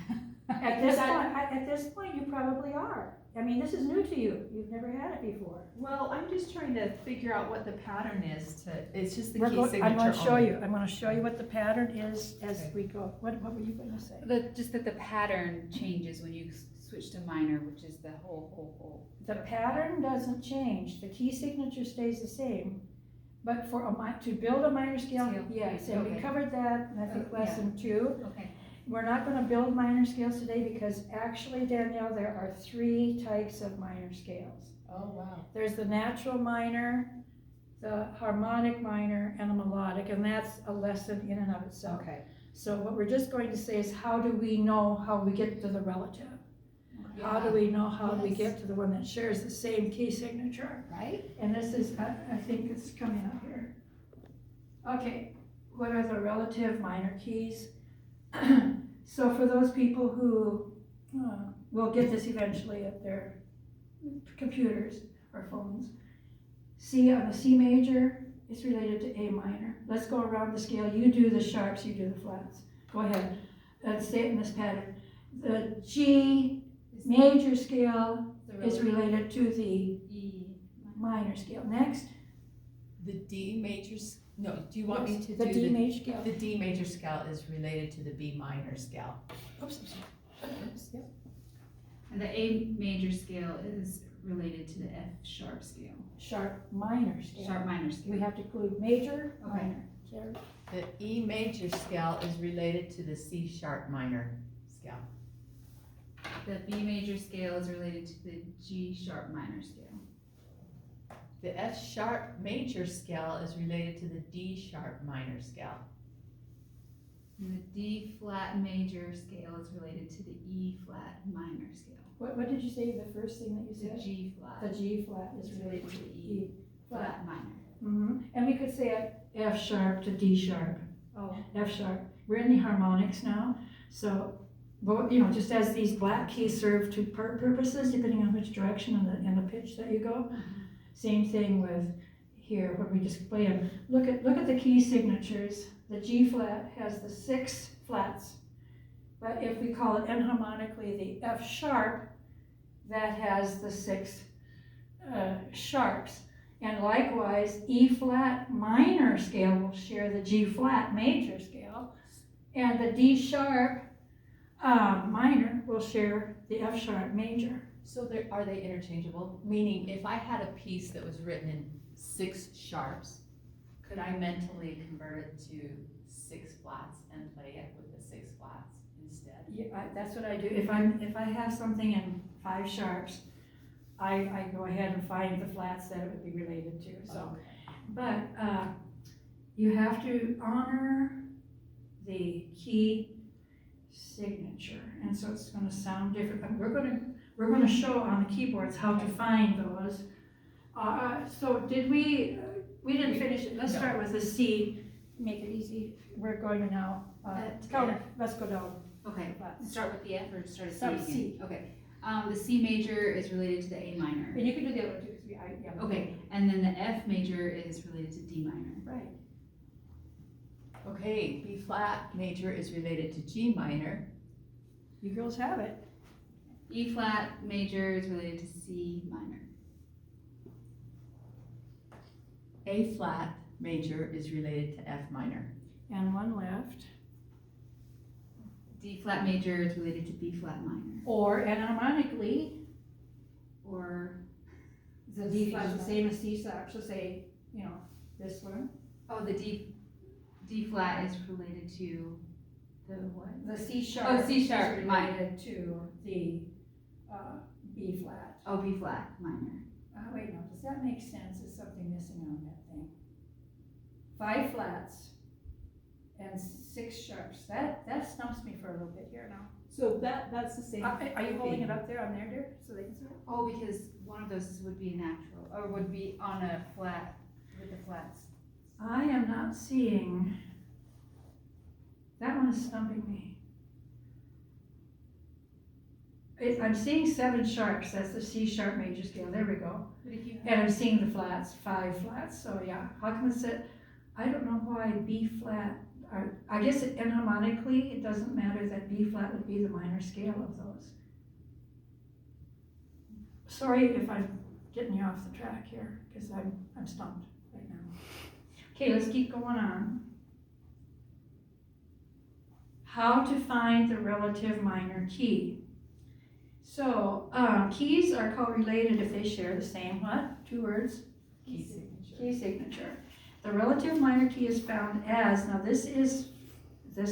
At this point, you probably are. I mean, this is new to you, you've never had it before. Well, I'm just trying to figure out what the pattern is it's just the We're key go- signature I'm gonna show only. you, I'm gonna show you what the pattern is as Okay. we go. What were you gonna say? Just that the pattern changes when you switch to minor, which is the whole. The pattern doesn't change, the key signature stays the same, but for to build a minor scale, Scale, yes, and we okay. covered that in I think Yeah. lesson 2. Okay. We're not gonna build minor scales today because actually, Danielle, there are 3 types of minor scales. Oh, wow. There's the natural minor, the harmonic minor, and the melodic, and that's a lesson in and of itself. Okay. So what we're just going to say is, how do we know how we get to the relative? How do we know how we Yes. get to the one that shares the same key signature? Right? And this is, I think it's coming up here. Okay, what are the relative minor keys? So for those people who will get this eventually at their computers or phones, C on the C major is related to A minor. Let's go around the scale. You do the sharps, you do the flats. Go ahead. Let's say it in this pattern. The G major scale is related to the E. minor scale. Next. The D major, no, do you want me Yes, to the do D major scale. The D major scale is related to the B minor scale. Oops, I'm sorry. Oops, yep. And the A major scale is related to the F sharp scale. Sharp minor scale. Sharp minor scale. We have to include major, Okay. minor. Cheryl? The E major scale is related to the C sharp minor scale. The B major scale is related to the G sharp minor scale. The F sharp major scale is related to the D sharp minor scale. And the D flat major scale is related to the E flat minor scale. What did you say, the first thing that you The said? G flat The G flat is is related related to to the the E E flat minor. Mm-hmm. And we could say F sharp to D sharp. Oh. F sharp. We're in the harmonics now, so, but, just as these black keys serve two purposes, depending on which direction and the pitch that you go. Same thing with here, when we display them. Look at the key signatures. The G flat has the 6 flats, but if we call it enharmonically the F sharp, that has the 6 sharps. And likewise, E flat minor scale will share the G flat major scale, and the D sharp minor will share the F sharp major. So are they interchangeable? Meaning, if I had a piece that was written in 6 sharps, could I mentally convert it to 6 flats and play it with the 6 flats instead? Yeah, that's what I do. If I have something in 5 sharps, I go ahead and find the flats that it would be related to. So, but you have to honor the key signature, and so it's going to sound different. We're going to show on the keyboards how to find those. So did we didn't finish it. Let's start with the C. Make it easy. We're going to now counter. Let's go down. Okay, start with the F or start at C Start again? with C. Okay, the C major is related to the A minor. And you can do the other one too. 'Cause yeah. Okay, and then the F major is related to D minor. Right. Okay, B flat major is related to G minor. You girls have it. E flat major is related to C minor. A flat major is related to F minor. And one left. D flat major is related to B flat minor. Or enharmonically, Or, the D flat is the same as C sharp. So say, this one. oh, the D flat is related to the what? The C sharp. Oh, C sharp, is related to the B flat. Oh, B flat minor. Wait, no, does that make sense? Is something missing on that thing? 5 flats and 6 sharps. That stumps me for a little bit here now. So that's the same. Are you holding it up there on there, dear, so they can see it? Oh, because one of those would be natural, or would be on a flat, with the flats. I am not seeing. That one is stumping me. I'm seeing 7 sharps. That's the C sharp major scale. There we go. But if you And I'm seeing the flats, 5 flats. So yeah, how come it's that? I don't know why B flat. I guess enharmonically, it doesn't matter that B flat would be the minor scale of those. sorry if I'm getting you off the track here, because I'm stumped right now. Okay, let's keep going on. How to find the relative minor key. So, keys are co-related if they share the same, what? 2 words? Key signature. Key signature. The relative minor key is found as, now this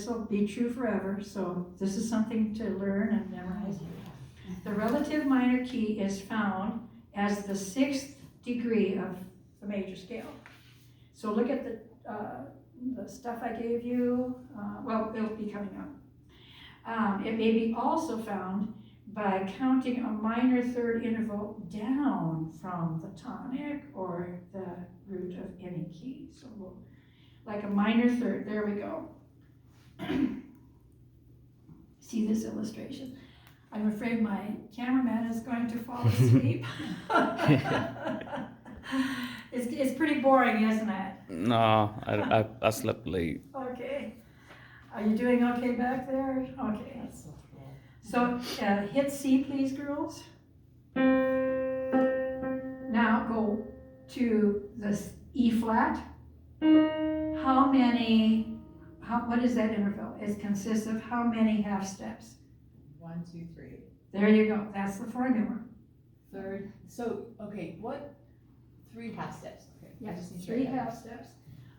will be true forever, so this is something to learn and memorize. The relative minor key is found as the 6th degree of the major scale. So look at the stuff I gave you, well, it'll be coming up. It may be also found by counting a minor third interval down from the tonic or the root of any key. So like a minor third, there we go. See this illustration? I'm afraid my cameraman is going to fall asleep. It's pretty boring, isn't it? No, I slept late. Okay. Are you doing okay back there? Okay. That's so cool. So hit C, please, girls. Now go to the E flat. What is that interval? It consists of how many half steps? 1, 2, 3. There you go. That's the formula. Third. So, okay, what? 3 half steps. Okay. I Yes, just need to 3 write that half steps.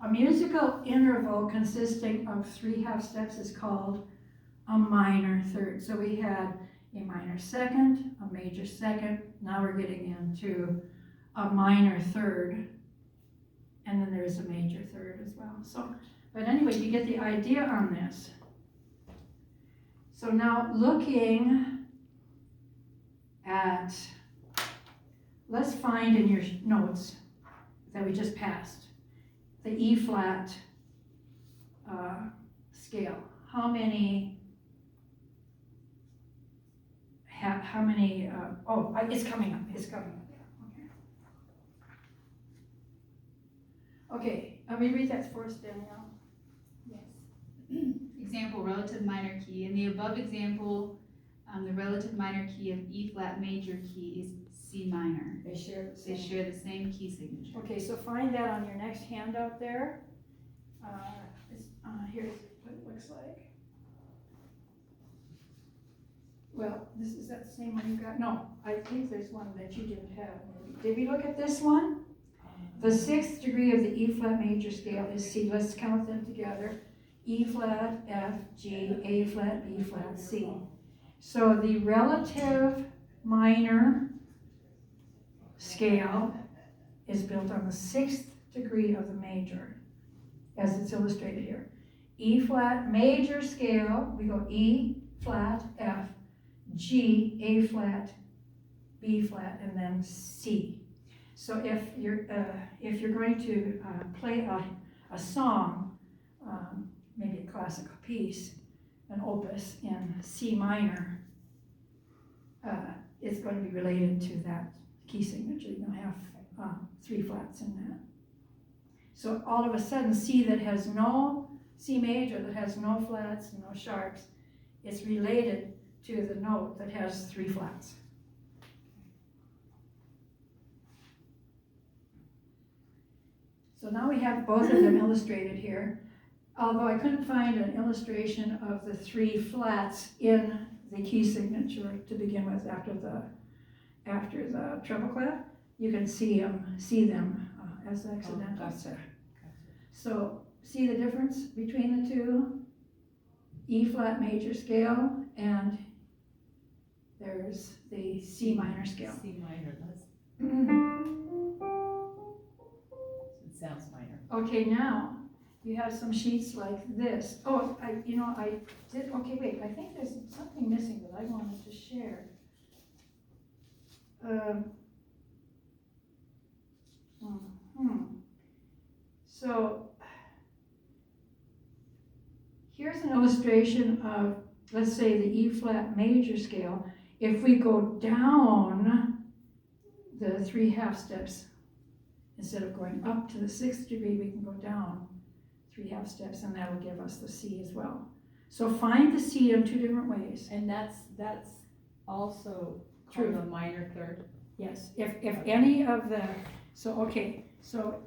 A musical interval consisting of 3 half steps is called a minor third. So we had a minor second, a major second. Now we're getting into a minor third, and then there's a major third as well. So, but anyway, you get the idea on this. So now looking at, let's find in your notes that we just passed, the E flat scale. How many, it's coming up, Okay, let me read that for us, Danielle. Yes. Example, relative minor key. In the above example, the relative minor key of E flat major key is C minor. They share the They same. share the same key signature. Okay, so find that on your next handout there. Here's what it looks like. Well, is that the same one you got? No, I think there's one that you didn't have. Maybe. Did we look at this one? The 6th degree of the E flat major scale is C. Let's count them together. E flat, F, G, A flat, B flat, C. So the relative minor scale is built on the 6th degree of the major, as it's illustrated here. E flat major scale, we go E flat, F, G, A flat, B flat, and then C. So if you're going to play a song, maybe a classical piece, an opus in C minor, it's going to be related to that key signature. You're going to have 3 flats in that. So all of a sudden, C major that has no flats, no sharps, it's related to the note that has 3 flats. So now we have both of them illustrated here. Although I couldn't find an illustration of the 3 flats in the key signature to begin with after the treble clef, you can see them as accidentals. Gotcha. So see the difference between the two? E flat major scale, and there's the C minor scale. C minor, it sounds minor. Okay, now you have some sheets like this. Oh, I did, okay, wait, I think there's something missing that I wanted to share. So here's an illustration of, let's say, the E flat major scale. If we go down the 3 half steps, instead of going up to the 6th degree, we can go down 3 half steps, and that will give us the C as well. So find the C in 2 different ways. And that's also True. called a minor third. Yes, if any of the, so, okay, so,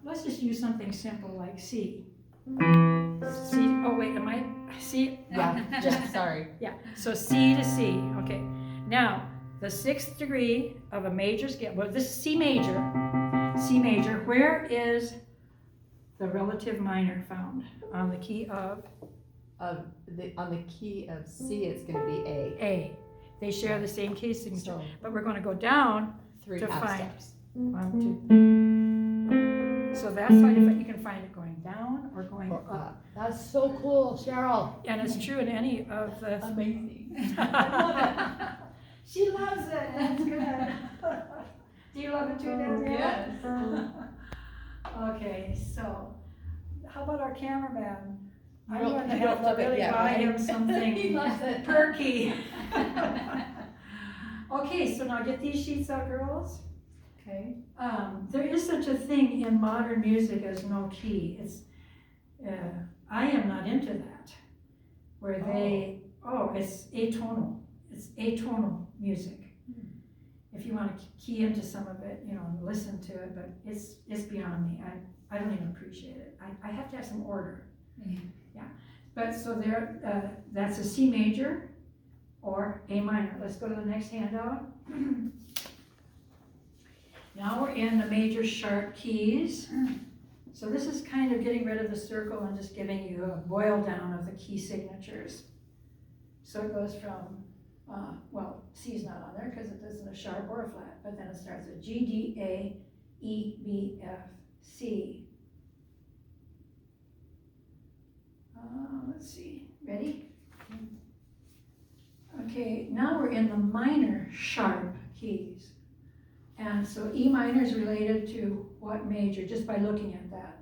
let's just use something simple like C. C, oh wait, am I, C? Yeah, just, sorry. Yeah, so C to C, okay. Now, the 6th degree of a major scale, well, this is C major, where is the relative minor found? On the key of? On the key of C, it's gonna be A. A. They share the same key signature, So but we're gonna go down 3 to half find. steps. 1, 2. So that's how you can find it going down or going up. That's so cool, Cheryl. And it's true in any of the. Amazing. She loves it, that's good. Do you love it too, Danielle? Yes. Okay, so, how about our cameraman? I'm You going to don't have to love it really yet, buy right? him something He loves it. perky. Okay, so now get these sheets out, girls. Okay. There is such a thing in modern music as no key. It's, I am not into that. Where it's atonal. It's atonal music. If you want to key into some of it, listen to it, but it's beyond me. I don't even appreciate it. I have to have some order. Yeah. But so there, that's a C major or A minor. Let's go to the next handout. Now we're in the major sharp keys. So this is kind of getting rid of the circle and just giving you a boil down of the key signatures. So it goes from, C is not on there because it isn't a sharp or a flat, but then it starts at G, D, A, E, B, F, C. Let's see, ready? Okay, now we're in the minor sharp keys. And so E minor is related to what major, just by looking at that.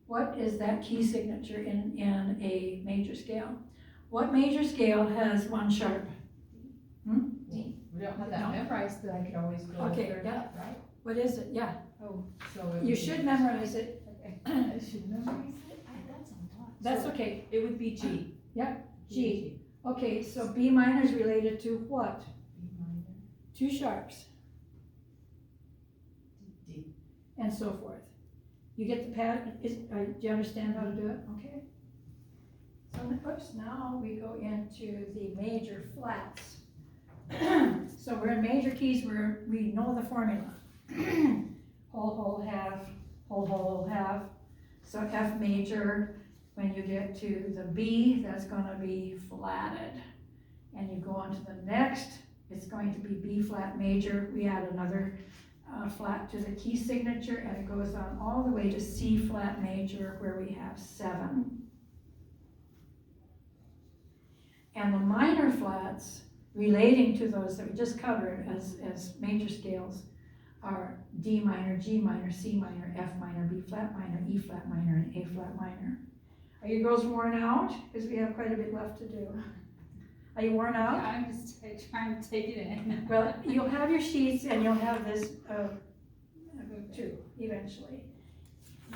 What is that key signature in a major scale? What major scale has 1 sharp? We don't have that memorized, but I can always go Okay, third yeah. up, right? What is it? Yeah, Oh, so it you would should be- memorize it. I should memorize it? That's a lot. That's So okay. It would be G. Yeah, G. Okay, so B minor is related to what? B minor. 2 sharps, D. and so forth. You get the pattern? Do you understand how to do it? Okay. So, oops, now we go into the major flats. So we're in major keys where we know the formula. Whole, whole, half, whole, whole, half. So F major, when you get to the B, that's gonna be flatted. And you go on to the next, it's going to be B flat major. We add another flat to the key signature, and it goes on all the way to C flat major, where we have 7. And the minor flats relating to those that we just covered as major scales are D minor, G minor, C minor, F minor, B flat minor, E flat minor, and A flat minor. Are you girls worn out? Because we have quite a bit left to do. Are you worn out? I'm just trying to take it in. Well, you'll have your sheets and you'll have this too, eventually.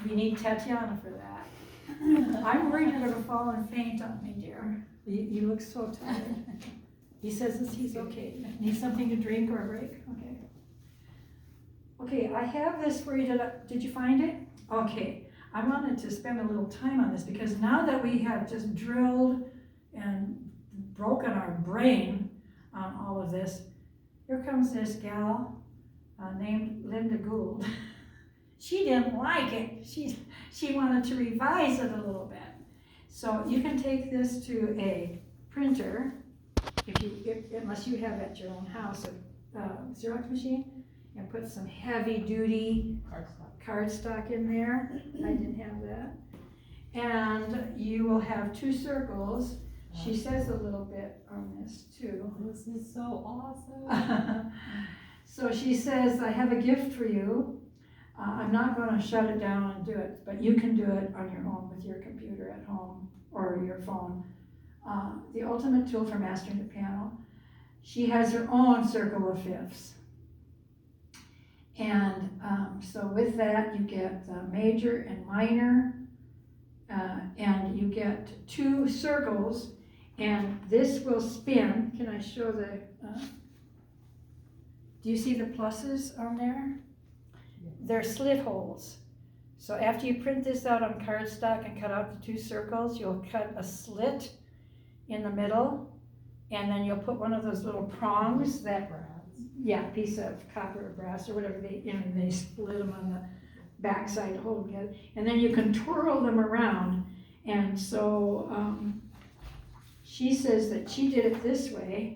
We need Tatiana for that. I'm worried you're gonna fall and faint on me, dear. You look so tired. He says that he's okay. Need something to drink or a break? Okay. Okay, I have this for you. Did you find it? Okay. I wanted to spend a little time on this because now that we have just drilled and broken our brain on all of this, here comes this gal named Linda Gould. She didn't like it. She wanted to revise it a little bit. So you can take this to a printer, unless you have at your own house a Xerox machine, and put some heavy duty cardstock in there. I didn't have that. And you will have 2 circles. She says a little bit on this too. This is so awesome. So she says, I have a gift for you. I'm not going to shut it down and do it, but you can do it on your own with your computer at home or your phone. The ultimate tool for mastering the piano. She has her own circle of fifths. And so with that, you get the major and minor, and you get 2 circles, and this will spin. Can I show the, do you see the pluses on there? They're slit holes. So after you print this out on cardstock and cut out the 2 circles, you'll cut a slit in the middle, and then you'll put one of those little prongs that, piece of copper or brass or whatever they split them on the back side to hold them together, and then you can twirl them around. And so she says that she did it this way.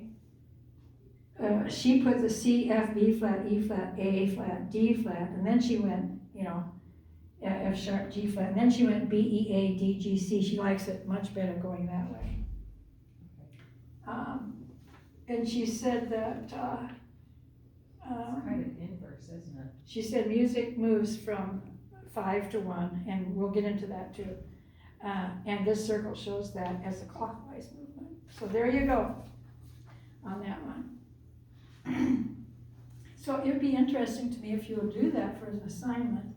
She put the C, F, B flat, E flat, A flat, D flat, and then she went, F sharp, G flat, and then she went B, E, A, D, G, C. She likes it much better going that way. And she said that, It's kind of inverse, isn't it? she said music moves from 5 to 1, and we'll get into that too. And this circle shows that as a clockwise movement. So there you go on that one. So it would be interesting to me if you would do that for an assignment.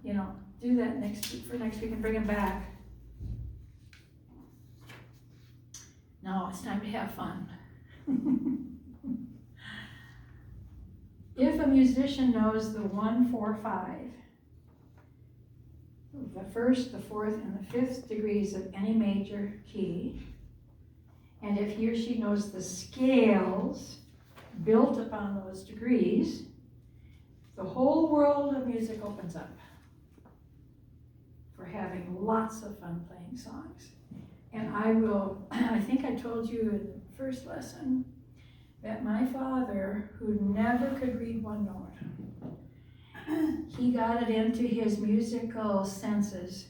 Do that next week and bring them back. Now it's time to have fun. If a musician knows the 1, 4, 5, the 1st, the 4th, and the 5th degrees of any major key, and if he or she knows the scales built upon those degrees, the whole world of music opens up for having lots of fun playing songs. And I think I told you in the first lesson that my father, who never could read one note, he got it into his musical senses,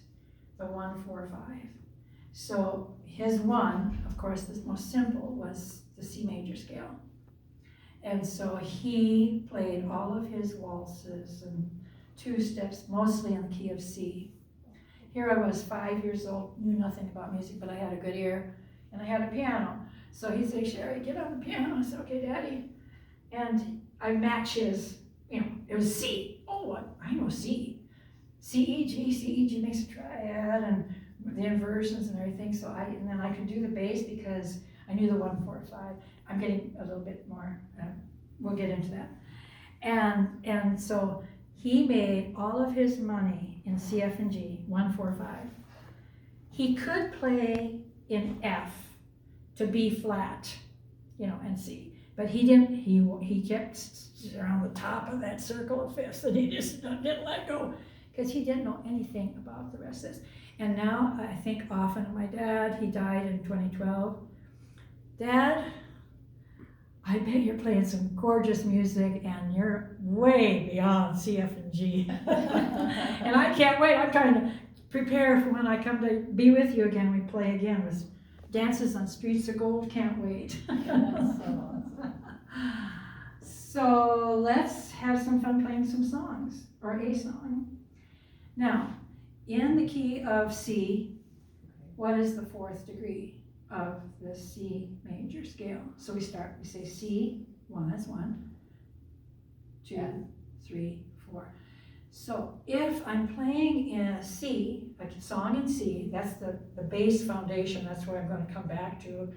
the 1, 4, 5. So his 1, of course, the most simple, was the C major scale. And so he played all of his waltzes and 2 steps, mostly in the key of C. Here I was 5 years old, knew nothing about music, but I had a good ear, and I had a piano. So he'd say, Sherry, get on the piano. I said, okay, Daddy. And I match his, it was C. Oh, what? I know C. C, E, G makes a triad, and the inversions and everything. So and then I could do the bass because I knew the 1, 4, 5. I'm getting a little bit more, we'll get into that. And so he made all of his money in C, F, and G, 1, 4, 5. He could play in F to B flat, and C, but he didn't. He kept around the top of that circle of fifths, and he just didn't let go because he didn't know anything about the rest of this. And now I think often of my dad. He died in 2012. Dad, I bet you're playing some gorgeous music and you're way beyond C, F, and G. And I can't wait. I'm trying to prepare for when I come to be with you again. We play again with Dances on Streets of Gold. Can't wait. So let's have some fun playing some songs, or a song. Now, in the key of C, what is the 4th degree of the C major scale? So we say C, 1, that's 1, 2, 3, 4. So if I'm playing in a C, a song in C, that's the bass foundation, that's where I'm going to come back to.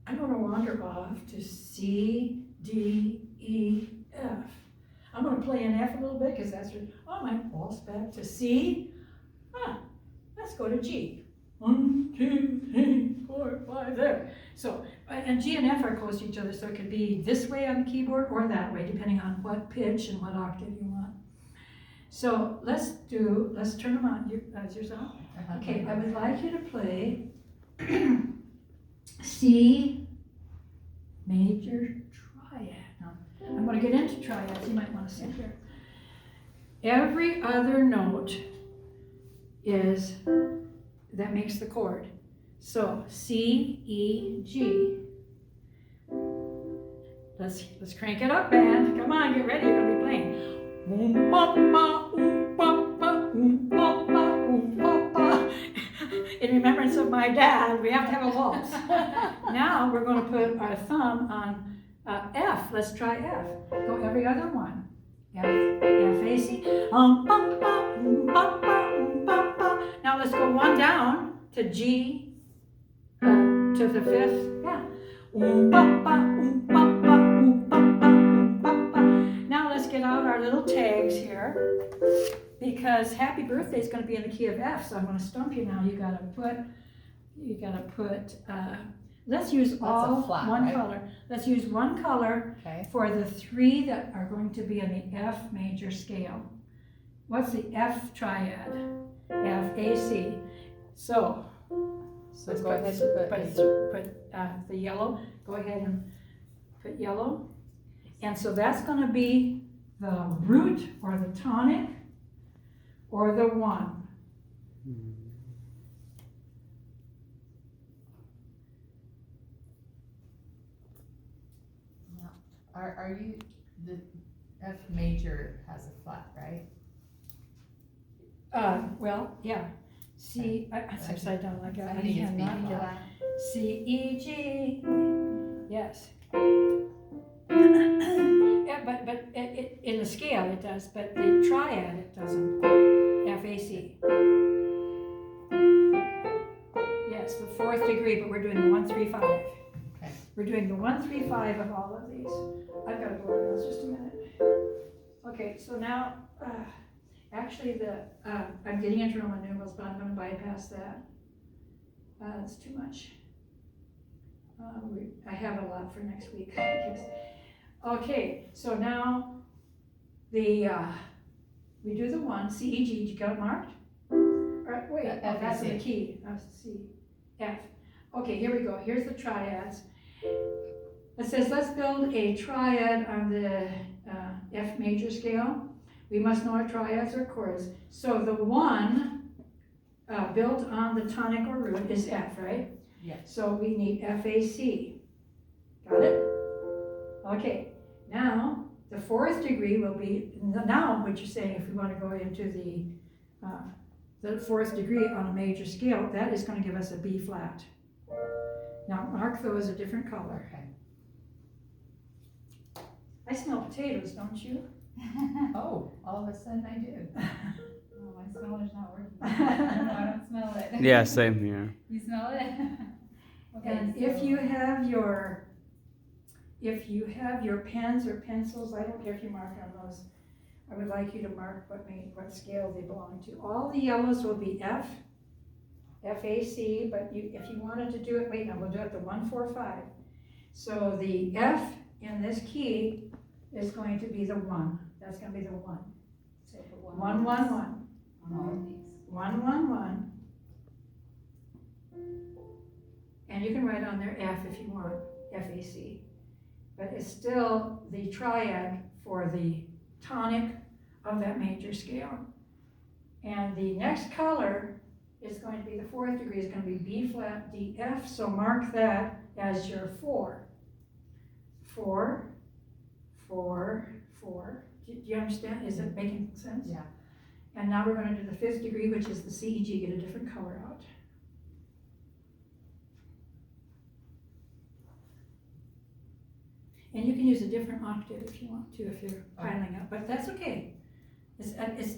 I'm going to wander off to C, D, E, F. I'm going to play an F a little bit because that's where, my waltz back to C. Let's go to G. 1, 2, 3, 4, 5, there. So, and G and F are close to each other, so it could be this way on the keyboard or that way, depending on what pitch and what octave you want. So let's turn them on. Yours on? Okay, I would like you to play C major triad. Now, I'm going to get into triads. You might want to sit here. Every other note that makes the chord. So C, E, G. Let's crank it up, band. Come on, get ready. You're going to be playing. In remembrance of my dad, we have to have a waltz. Now we're going to put our thumb on F. Let's try F. Go every other one. F, A, C. Now let's go 1 down to G, to the 5th. Yeah. get out our little tags here, because happy birthday is gonna be in the key of F, so I'm gonna stump you now. You gotta put, let's use all flat, one right? color. Let's use one color Okay. for the three that are going to be in the F major scale. What's the F triad? F, A, C. So let's go ahead and put the yellow. Go ahead and put yellow. And so that's going to be the root or the tonic or the one. Are you, the F major has a flat, right? Well, yeah. C, it's upside down like I that. think it's B Yeah. flat. C, E, G. Yes. Yeah, but it, in the scale it does, but the triad it doesn't. F, A, C. Yes, the fourth degree, but we're doing the 1, 3, 5. Okay. We're doing the 1, 3, 5 of all of these. I've got to go over those just a minute. Okay, so now, actually I'm getting into Roman numerals, but I'm going to bypass that. It's too much. I have a lot for next week. Yes. Okay, so now we do the 1, C, E, G. Did you got it marked? Wait, F, that's E, in the C. key. C, F. Okay, here we go. Here's the triads. It says, let's build a triad on the F major scale. We must know our triads or chords. So the 1 built on the tonic or root is F, right? Yes. So we need F, A, C. Got it? Okay, now the fourth degree will be, now what you're saying, if we want to go into the fourth degree on a major scale, that is going to give us a B flat. Now mark those a different color. Okay. I smell potatoes, don't you? Oh, all of a sudden I do. Oh, my smeller's not working. I don't smell it. Yeah, same here. You smell it? Okay, And if you have your pens or pencils, I don't care if you mark on those. I would like you to mark what scale they belong to. All the yellows will be F, F, A, C, but if you wanted to do it, wait, no, we'll do it the 1, 4, 5. So the F in this key is going to be the 1. That's going to be the 1. So put 1, 1, 1. on all of these. 1, 1, 1. And you can write on there F if you want, F-A-C. But it's still the triad for the tonic of that major scale. And the next color is going to be the fourth degree, is going to be B flat, D, F. So mark that as your 4. 4, 4, 4. Do you understand? Is it making sense? Yeah. And now we're going to do the fifth degree, which is the C, E, G. Get a different color out. And you can use a different octave if you want to, if you're piling up, but that's okay. It's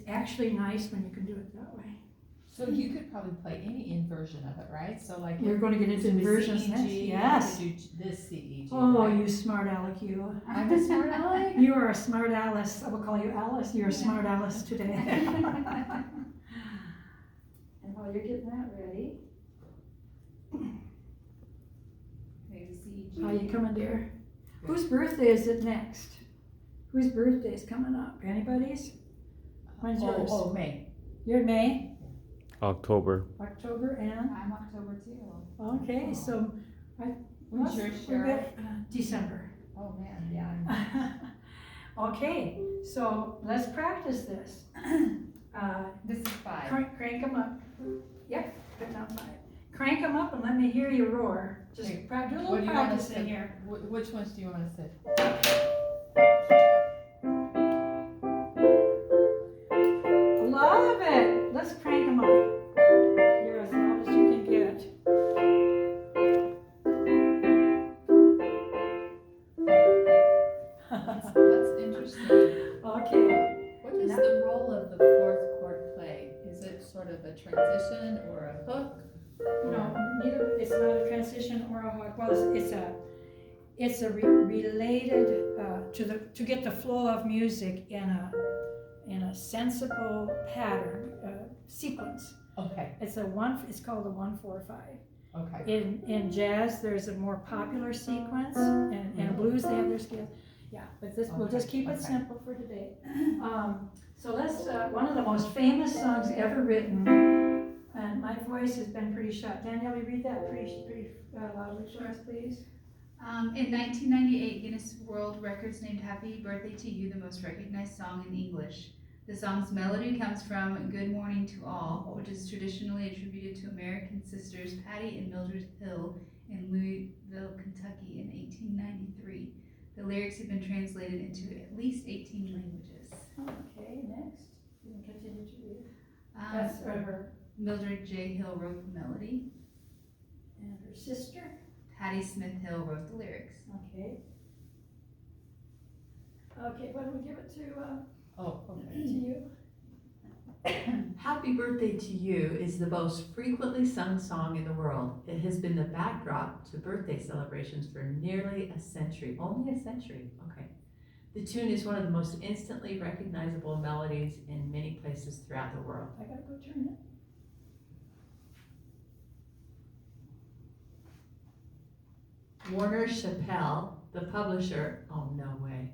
actually nice when you can do it that way. So you could probably play any inversion of it, right? So like We're going to get into do a inversions C, E, next. G, Yes. you could do this C, E, G. Oh, right? you smart aleck, you. I'm a smart aleck. You are a smart Alice. I will call you Alice. You're a smart Alice today. And while you're getting that ready, Okay, C, G. how you coming, dear? Whose birthday is it next? Whose birthday is coming up? Anybody's? When's yours? Oh, May. You're in May, October. October, and I'm October too. okay, so When's yours, we're Cheryl? at, December. Oh, man, yeah. Okay, so let's practice this. This is 5. Crank them up. Yep, put down 5. Crank them up and let me hear you roar. Just Okay, do a What little do you want us practice to, in here. which ones do you want us to? Love it. Let's crank them up. You're as loud as you can get. That's interesting. Okay. What is the role of the fourth chord play? Is it sort of a transition or a hook? No, neither. It's not a transition or a hook. Well, it's a related to get the flow of music in a sensible pattern sequence. Okay, It's called a 1-4-5. okay. In jazz, there's a more popular sequence, and in blues they have their scales. Yeah, but we'll just keep it simple for today. So let's, one of the most famous songs ever written, and my voice has been pretty shot. Danielle, will you read that pretty loudly for us, please? In 1998, Guinness World Records named Happy Birthday to You the most recognized song in English. The song's melody comes from Good Morning to All, which is traditionally attributed to American sisters Patty and Mildred Hill in Louisville, Kentucky in 1893. The lyrics have been translated into at least 18 languages. Okay, next. You can continue to read. That's her. Mildred J. Hill wrote the melody. And her sister. Hattie Smith Hill wrote the lyrics. Okay. Okay, what do we give it to Okay. you? Happy Birthday to You is the most frequently sung song in the world. It has been the backdrop to birthday celebrations for nearly a century. Only a century, okay. The tune is one of the most instantly recognizable melodies in many places throughout the world. I gotta go turn it. Warner Chappell, the publisher, oh no way,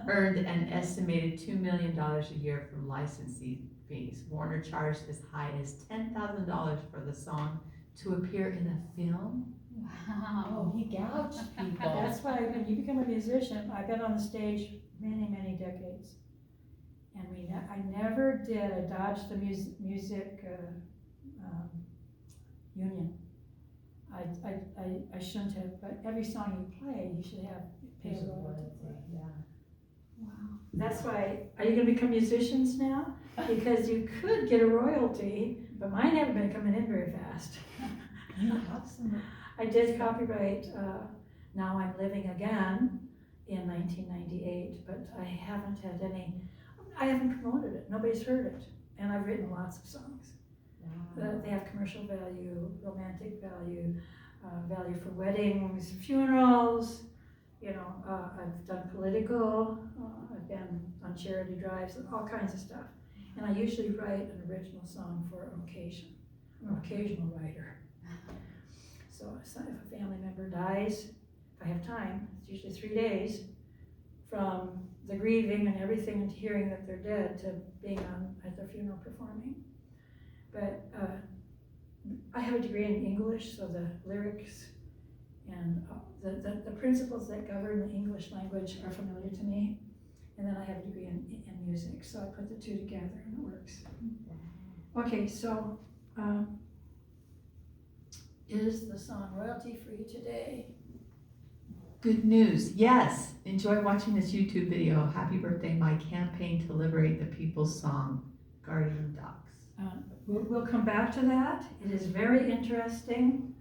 earned an estimated $2 million a year from licensing fees. Warner charged as high as $10,000 for the song to appear in a film. Oh, he gouged people. That's why when you become a musician, I've been on the stage many decades. And I never did a Dodge the music union. I shouldn't have, but every song you play, you should have pay a royalty for it. Yeah. Wow. That's why, are you gonna become musicians now? Because you could get a royalty, but mine haven't been coming in very fast. I did copyright, Now I'm Living Again in 1998, but I haven't had I haven't promoted it, nobody's heard it, and I've written lots of songs. They have commercial value, romantic value, value for weddings, funerals, I've done political, I've been on charity drives, and all kinds of stuff. And I usually write an original song for an occasion. I'm an occasional writer. So if a family member dies, if I have time, it's usually 3 days, from the grieving and everything and hearing that they're dead to being at their funeral performing. But I have a degree in English, so the lyrics and the principles that govern the English language are familiar to me. And then I have a degree in music, so I put the two together and it works. Okay, so is the song royalty free today? Good news, yes. Enjoy watching this YouTube video, Happy Birthday, My Campaign to Liberate the People's Song, Guardian Dogs. We'll come back to that. It is very interesting.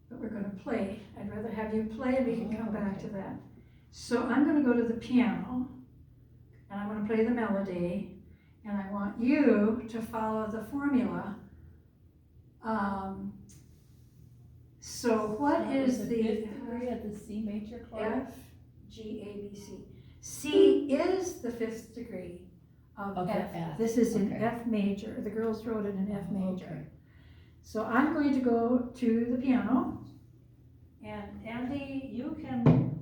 But we're going to play. I'd rather have you play and we can come back to that. So I'm going to go to the piano and I'm going to play the melody and I want you to follow the formula. So what is the fifth degree of the C major chord? F, G, A, B, C. C is the fifth degree of F. This is in F major. The girls wrote it in F major. Okay. So I'm going to go to the piano, and Andy, you can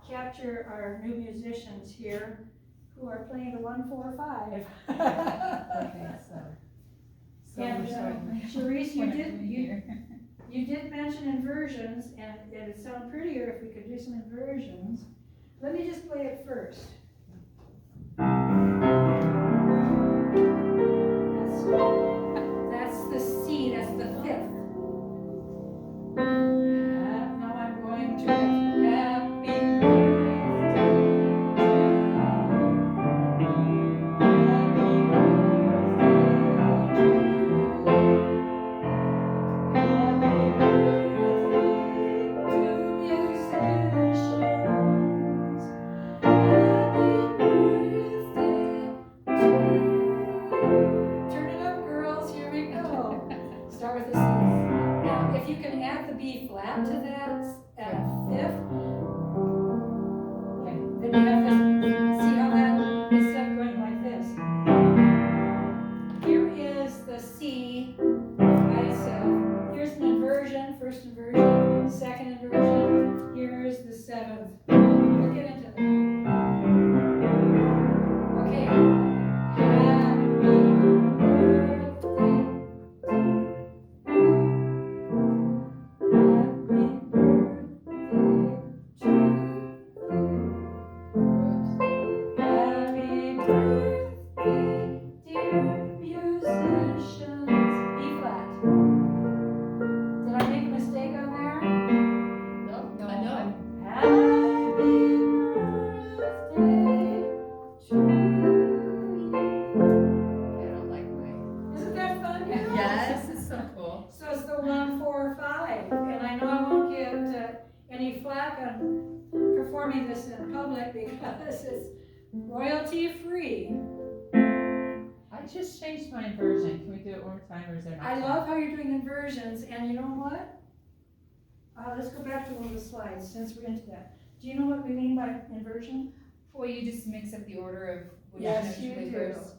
capture our new musicians here who are playing the 1-4-5. Okay, so And we're starting. Sherice, What am I doing here? you did mention inversions, and it would sound prettier if we could do some inversions. Let me just play it first. That's the C, that's the fifth. Now I'm going to happy birthday to Turn it up, girls, here we go. Start with the C's. Now, if if you can add the B flat to that at a fifth, okay, then you have this, see how that, instead of going like this. Here is the C by itself, here's an inversion, first inversion, second inversion, here's the seventh. We'll get into that. Okay. Happy birthday. Happy birthday, dear musicians. B flat. Did I make a mistake on there? No, No, I know. Happy birthday to you. I don't like my. Isn't that fun? girls? Yes, it's so cool. So it's the 1, 4, 5, and I know I won't get any flack on performing this in public because it's royalty free. I just changed my inversion. Can we do it one more time or is there not? I love how you're doing inversions, and you know what? Let's go back to one of the slides since we're into that. Do you know what we mean by inversion? Well, you just mix up the order of which Yes, notes you play do. first.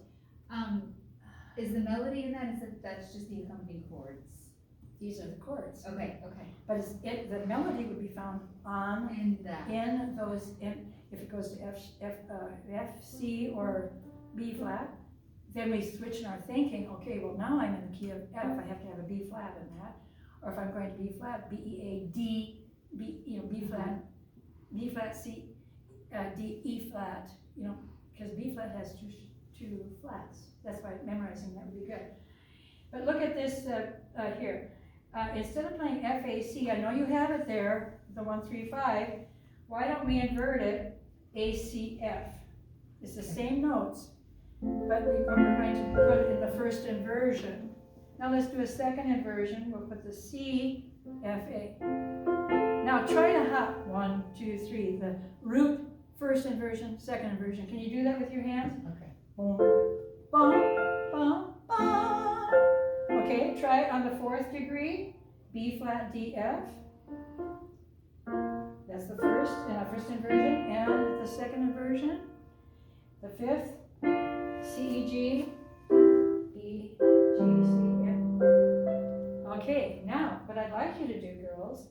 Is the melody in that, that's just the accompanying chords? These are the chords, Okay, but the melody would be found on and that. in those, if it goes to F, C, or B flat, then we switch in our thinking, okay, well now I'm in the key of F, I have to have a B flat in that. Or if I'm going to B flat, B, E, A, D, B, B flat, C, D, E flat, because B flat has two flats. That's why memorizing that would be good. But look at this here. Instead of playing F, A, C, I know you have it there, the 1, 3, 5. Why don't we invert it A, C, F? It's the same notes, but we're going to put it in the first inversion. Now let's do a second inversion. We'll put the C, F, A. Now try to hop 1, 2, 3. The root, first inversion, second inversion. Can you do that with your hands? Okay. Boom, bum, bum, bum. Okay, try it on the 4th degree. B flat, D, F. That's the first inversion, and the second inversion. The 5th, C, E, G, E, G, C, F. Okay, now, what I'd like you to do, girls,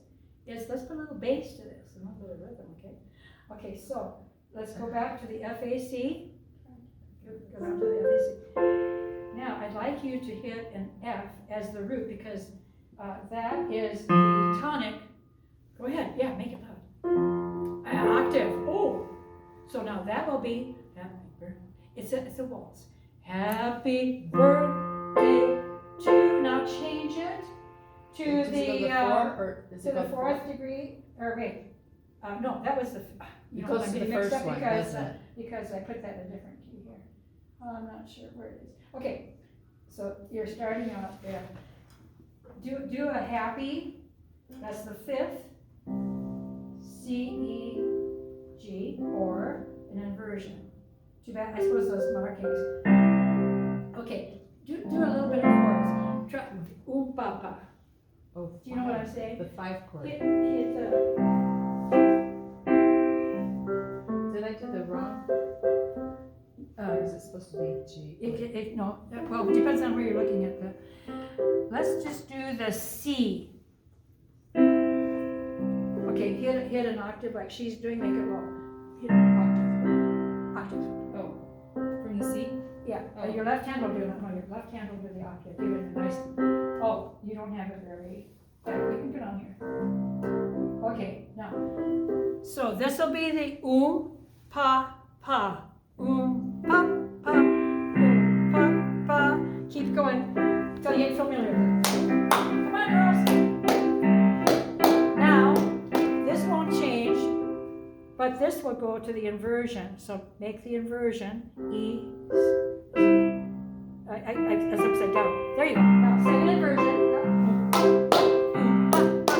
is let's put a little bass to this, and a little bit of rhythm, okay? Okay, so, let's go back to the FAC. Go down to the FAC. Now, I'd like you to hit an F as the root, because that is the tonic. Go ahead, yeah, make it loud. An octave, oh! So now that will be, it's a waltz. Happy birthday to, now change it to Does the, it go to 4 or does to it go the 4th degree, or wait, no, that was the, It goes to the first one, doesn't it? because I put that in a different key here. I'm not sure where it is. Okay, so you're starting out there. Do a happy, that's the 5th, C, E, G, or an inversion. Too bad, I suppose those markings. Okay, do a little bit of chords. Try, ooh, pa, pa. Oh, Do you know what I'm saying? The 5 chord. Hit Did I do the wrong? Or is it supposed to be G? no, well, it depends on where you're looking at the, let's just do the C. Okay, hit an octave like she's doing, make it low. Hit an octave. Oh, from the C? Yeah, Oh. your left hand will do it, no, your left hand will do the octave, give it a nice, oh, you don't have it very, yeah, we can put on here. Okay, now, so this will be the pa, pa, pa, pa, pa, pa, keep going, till you get familiar with it. Come on, girls. Now, this won't change, but this will go to the inversion, so make the inversion, E, it's upside down. There you go. Now, second inversion.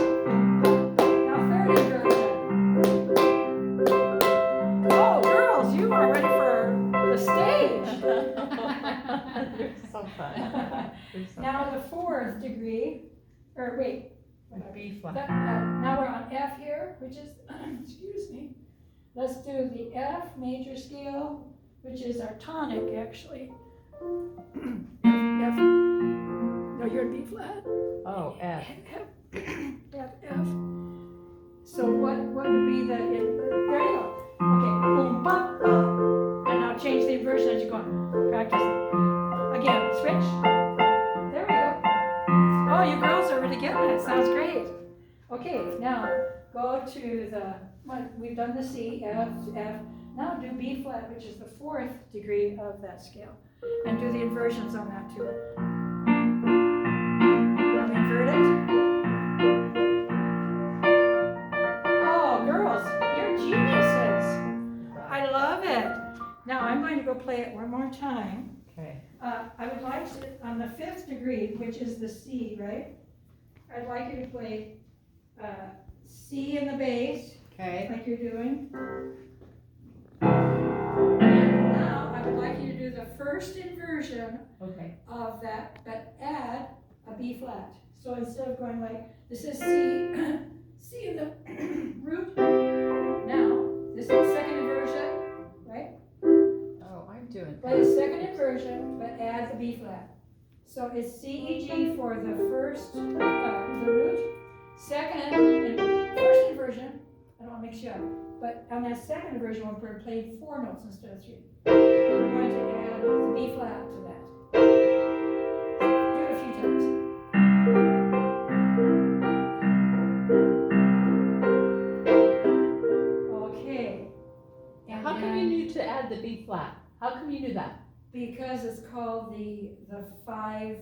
Now, third inversion. Oh, girls, you are ready for the stage. You're so fun. You're so Now, the 4th degree, or wait, B flat. Now we're on F here, which is, excuse me. Let's do the F major scale, which is our tonic actually. F. No, you're in B flat. Oh, F. F. So what would be the, there you go. Okay, boom, ba, ba. And now change the inversion as you go on. Practice it. Again, switch. There we go. Oh, you girls are really getting it. Sounds great. Okay, now go to the, we've done the C, F, F. Now do B flat, which is the 4th degree of that scale. And do the inversions on that too. Want to invert it? Oh, girls, you're geniuses. I love it. Now I'm going to go play it one more time. Okay. I would like to, on the 5th degree, which is the C, right? I'd like you to play C in the bass, Okay. like you're doing. And now I would like you to do the first inversion Okay. of that, but add a B flat. So instead of going like, this is C, C in the root. Now, this is the second inversion, right? Oh, I'm doing. Play the second inversion, but add the B flat. So it's C, E, G for the first, the root. Second, and first inversion, I don't want to mix you up, but on that second inversion, we're playing 4 notes instead of 3. We're going to add the B flat to that. Do it a few times. Okay. And How come then- you knew to add the B flat? How come you knew that? Because it's called the 5,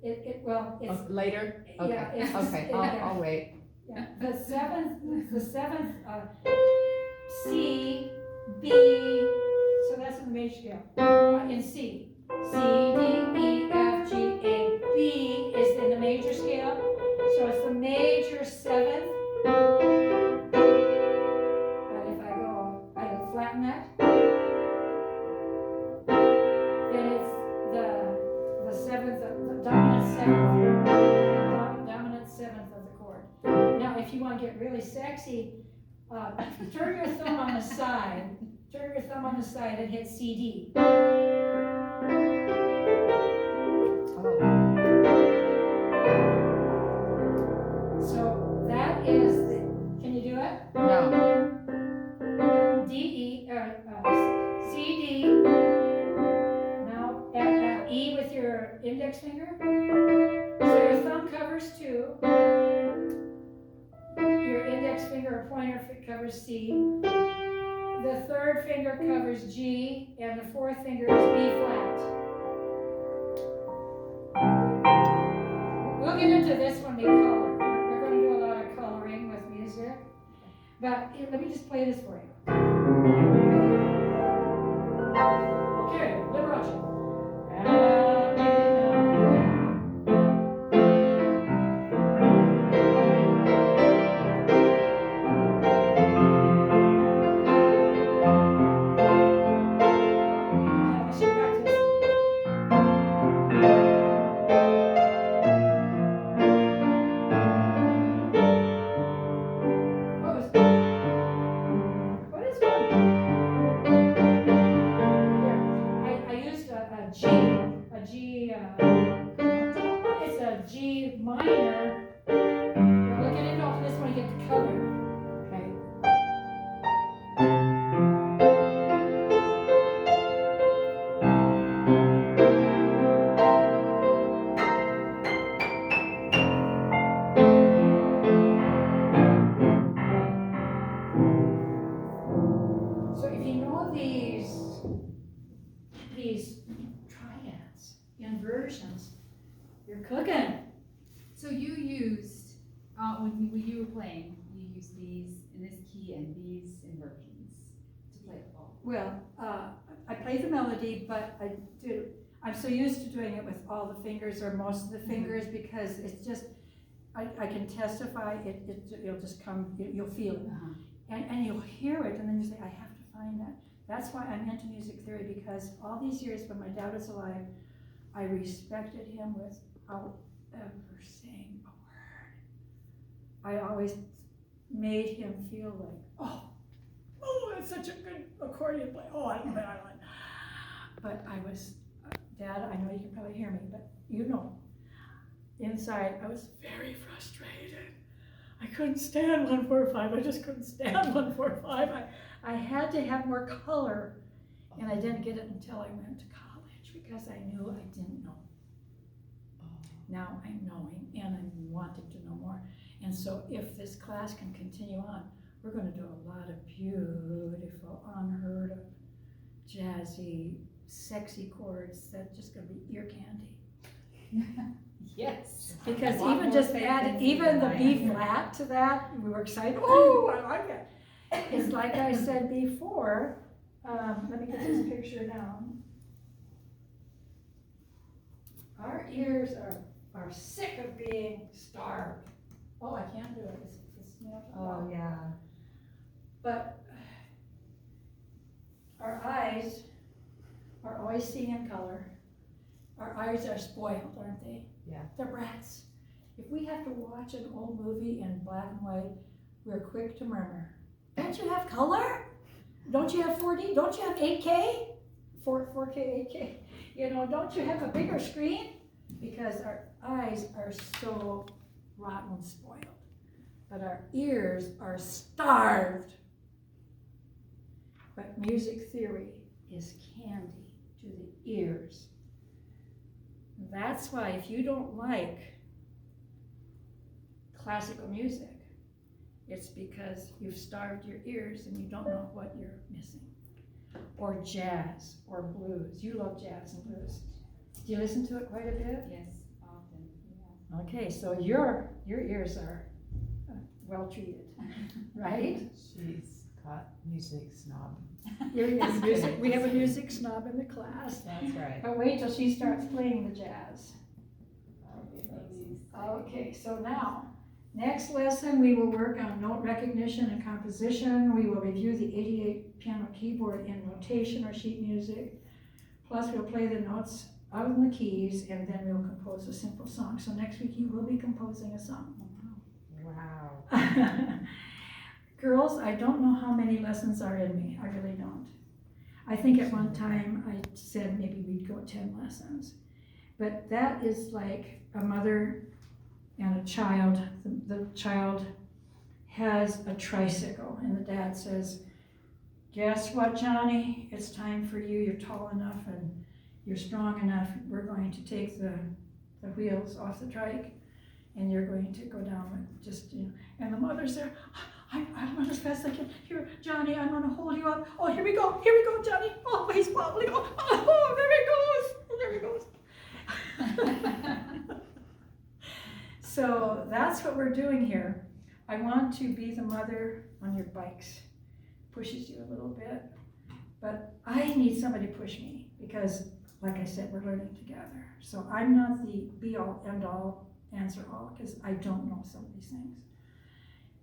it's, Oh, later? Okay. yeah, it's, Okay, I'll wait. yeah, the seventh, C, B, so that's in the major scale, in C. C, D, E, F, G, A, B is in the major scale, so it's the major 7th. But if I flatten that, then it's the 7th, the dominant 7th of the chord. Now, if you want to get really sexy, turn your thumb on the side. Turn your thumb on the side and hit CD. Oh. So that is the, can you do it? No. D, E, C, D. Now add E with your index finger. So your thumb covers 2. Your index finger or pointer covers C. The 3rd finger covers G, and the 4th finger is B flat. We'll get into this when we color. We're going to do a lot of coloring with music. But let me just play this for you. Okay, liberace. It's a G minor. We'll get into all this when we get to color. Okay. So if you know these triads, inversions, you're cooking. So you used, when you were playing, you used these in this key and these inversions to play the ball. Well, I play the melody, but I'm so used to doing it with all the fingers or most of the fingers because it's just, I can testify, it'll just come, you'll feel it. And you'll hear it, and then you say, I have to find that. That's why I'm into music theory, because all these years when my dad was alive, I respected him without ever saying a word. I always made him feel like, oh, that's such a good accordion play. Oh, I love it, I love it. But I was, Dad, I know you can probably hear me, but you know, inside I was very frustrated. I couldn't stand 145. I just couldn't stand 145. I had to have more color, and I didn't get it until I went to college because I knew I didn't know. Now I'm knowing, and I'm wanting to know more. And so if this class can continue on, we're going to do a lot of beautiful, unheard of, jazzy, sexy chords that's just going to be ear candy. Yes. Because A lot even more just faith add in even the than I B am. flat to that, we were excited. Oh, I like it. It's like I said before. Let me get this picture down. Our ears are sick of being starved. Oh, I can't do it. It's Oh, yeah. But our eyes are always seeing in color. Our eyes are spoiled, aren't they? Yeah. They're brats. If we have to watch an old movie in black and white, we're quick to murmur. Don't you have color? Don't you have 4D? Don't you have 8K? 4K, 8K. You know, don't you have a bigger screen? Because our eyes are so rotten and spoiled. But our ears are starved. But music theory is candy to the ears. That's why if you don't like classical music, it's because you've starved your ears and you don't know what you're missing. Or jazz or blues. You love jazz and blues. Do you listen to it quite a bit? Yes, often, yeah. Okay, so your ears are well treated, right? She's got music snob. We have a music snob in the class. That's right. But wait till she starts playing the jazz. Okay, so now, next lesson we will work on note recognition and composition. We will review the 88 piano keyboard in notation or sheet music. Plus we'll play the notes out in the keys, and then we'll compose a simple song. So next week you will be composing a song. Wow. Girls, I don't know how many lessons are in me. I really don't. I think at one time I said maybe we'd go 10 lessons. But that is like a mother and a child. The child has a tricycle, and the dad says, guess what, Johnny? It's time for you. You're tall enough and you're strong enough. We're going to take the wheels off the trike, and you're going to go down with just, you know. And the mother's there. I'll run as fast as I can. Here, Johnny, I'm going to hold you up. Oh, here we go, Johnny. Oh, he's wobbling. Oh, there he goes. So that's what we're doing here. I want to be the mother on your bikes. Pushes you a little bit. But I need somebody to push me because, like I said, we're learning together. So I'm not the be-all, end-all, answer-all because I don't know some of these things.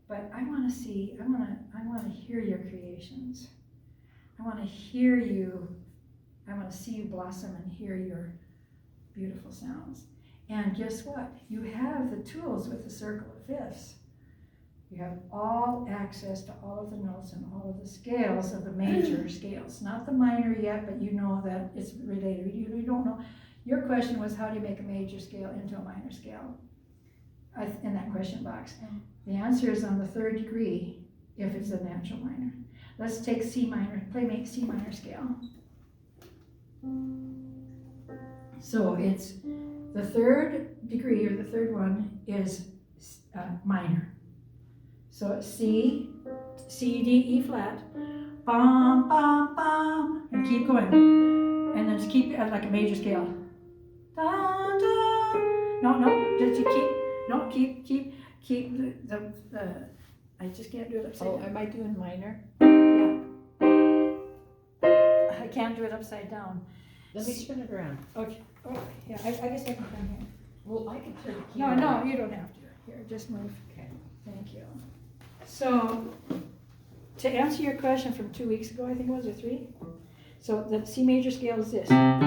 But I want to see, I want to hear your creations. I want to hear you, I want to see you blossom and hear your beautiful sounds. And guess what? You have the tools with the circle of fifths. You have all access to all of the notes and all of the scales of the major scales. Not the minor yet, but you know that it's related. You don't know. Your question was, how do you make a major scale into a minor scale? In that question box. The answer is on the third degree if it's a natural minor. Let's take C minor, make C minor scale. So it's the third degree, or the third one, is minor. So it's C, D, E flat, bum, bum, bum, and keep going. And then just keep it like a major scale. Dun, dun. No, just keep the I just can't do it upside down. Am I doing minor? Yeah. I can't do it upside down. Let me turn it around. Okay. Oh, yeah, I guess I can come here. Well, I can turn the key. No, you don't have to. Here, just move. Okay. Thank you. So, to answer your question from 2 weeks ago, I think it was, or 3. So the C major scale is this. And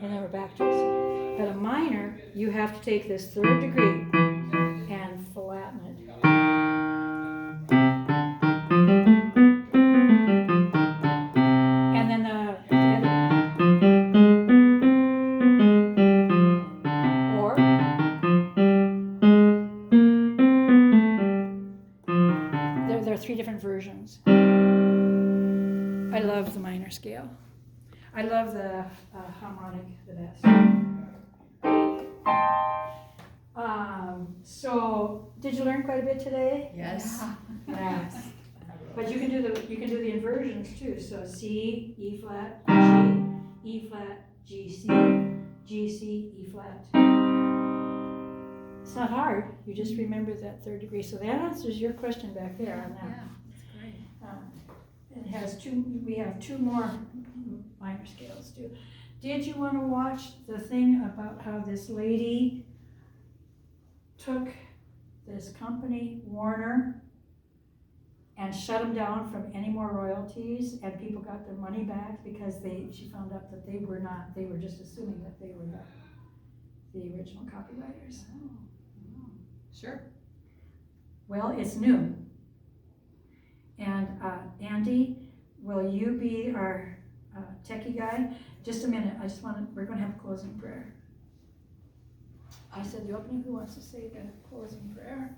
then we're back to it. have to take this third degree and flatten it. And then the other. Or there are three different versions. I love the minor scale. I love the harmonic the best. So, did you learn quite a bit today? Yes. Yes. But you can do the inversions too. So C, E flat, G, E flat, G C, G C, E flat. It's not hard. You just remember that third degree. So that answers your question back there on that. Yeah, that's great. It has we have two more minor scales too. Did you want to watch the thing about how this lady took this company, Warner, and shut them down from any more royalties, and people got their money back because she found out that they were just assuming that they were the original copywriters. Sure. Well, it's new. And Andy, will you be our techie guy? Just a minute, we're gonna have a closing prayer. I said the opening, who wants to say the closing prayer?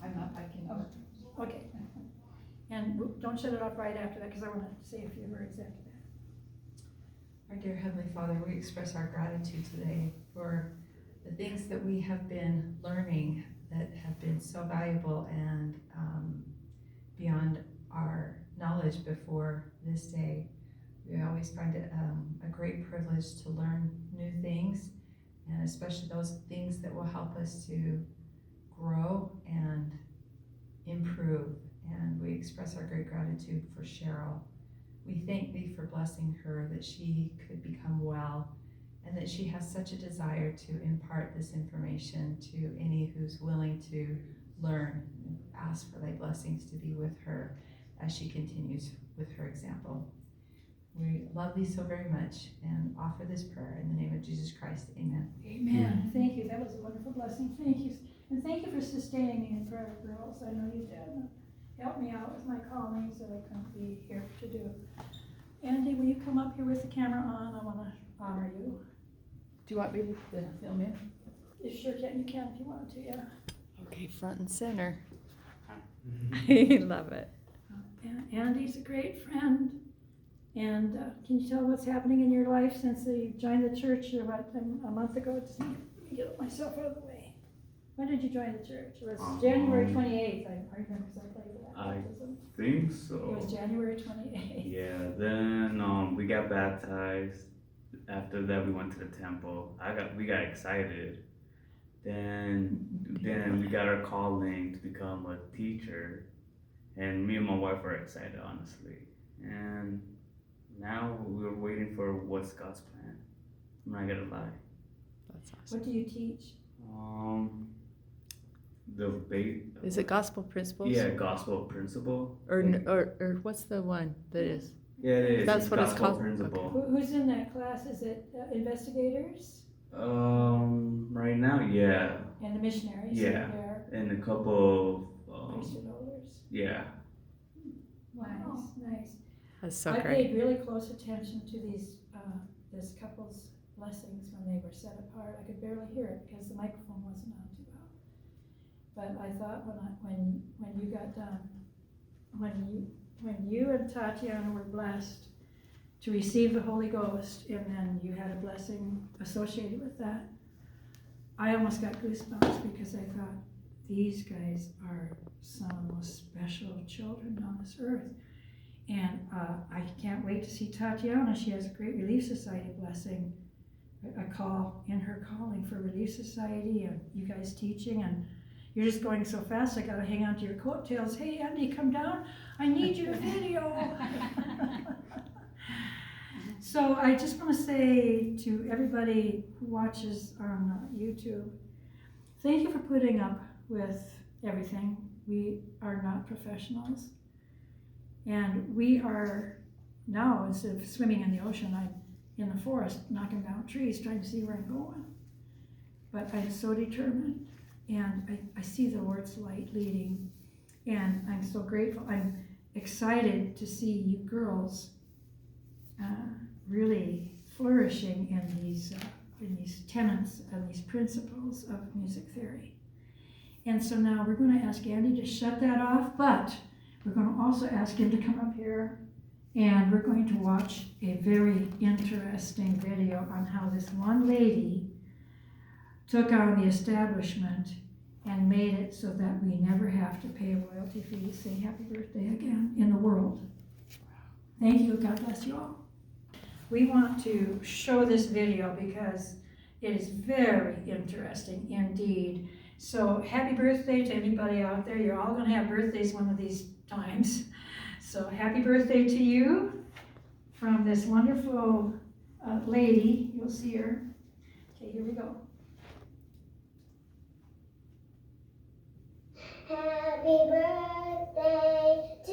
I can. Okay. And don't shut it off right after that, because I want to say a few words after that. Our dear Heavenly Father, we express our gratitude today for the things that we have been learning that have been so valuable and beyond our knowledge before this day. We always find it a great privilege to learn new things, and especially those things that will help us to grow and improve. And we express our great gratitude for Cheryl. We thank thee for blessing her, that she could become well, and that she has such a desire to impart this information to any who's willing to learn. Ask for thy blessings to be with her as she continues with her example. We love thee so very much and offer this prayer in the name of Jesus Christ. Amen. Amen. Thank you. That was a wonderful blessing. Thank you. And thank you for sustaining me in prayer, girls. I know you did. Help me out with my callings that I couldn't be here to do. Andy, will you come up here with the camera on? I want to honor you. Do you want me to film you? You sure can. You can if you want to, yeah. Okay, front and center. I love it. Andy's a great friend. And can you tell what's happening in your life since you joined the church about a month ago? Let me get myself out of the way. When did you join the church? It was January 28th. I remember because I played for that baptism. Think so. It was January 28th. Yeah, then we got baptized. After that, we went to the temple. We got excited. Then we got our calling to become a teacher, and me and my wife were excited, honestly. And now we're waiting for what's God's plan. I'm not gonna lie. That's awesome. What do you teach? Is it gospel principles? Yeah, gospel principle. Or what's the one that is? Yeah, it is. That's what it's gospel called? principle. Who's in that class? Is it investigators Right now, yeah, and the missionaries? Yeah. There, and a couple. priesthood holders. Yeah. Nice. That's so I great. paid really close attention to this couple's blessings when they were set apart. I could barely hear it because the microphone wasn't on too well. But I thought when you got done, when you and Tatiana were blessed to receive the Holy Ghost, and then you had a blessing associated with that, I almost got goosebumps because I thought, these guys are some of the most special children on this earth. And I can't wait to see Tatiana. She has a great Relief Society blessing, a call in her calling for Relief Society, and you guys teaching, and you're just going so fast, I gotta hang on to your coattails. Hey, Andy, come down. I need your video. So I just want to say to everybody who watches on YouTube, thank you for putting up with everything. We are not professionals. And we are now, instead of swimming in the ocean, I'm in the forest knocking down trees trying to see where I'm going. but I'm so determined, and I see the Lord's light leading, and I'm so grateful. I'm excited to see you girls really flourishing in these tenets and these principles of music theory. And so now we're going to ask Andy to shut that off, but we're going to also ask him to come up here, and we're going to watch a very interesting video on how this one lady took on the establishment and made it so that we never have to pay a royalty fee to say happy birthday again in the world. Thank you. God bless you all. We want to show this video because it is very interesting indeed. So happy birthday to anybody out there. You're all going to have birthdays one of these times. So happy birthday to you from this wonderful lady. You'll see her. Okay, here we go. Happy birthday to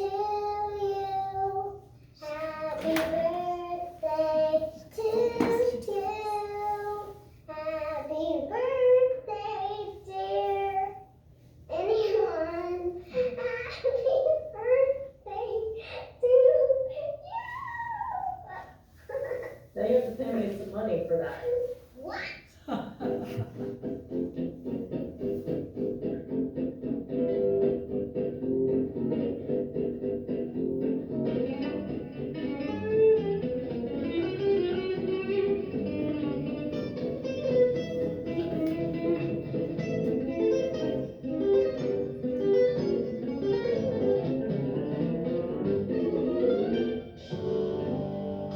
you. Happy birthday to you. Happy birthday, dear anyone. Happy birthday to you. Now you have to pay me some money for that. What?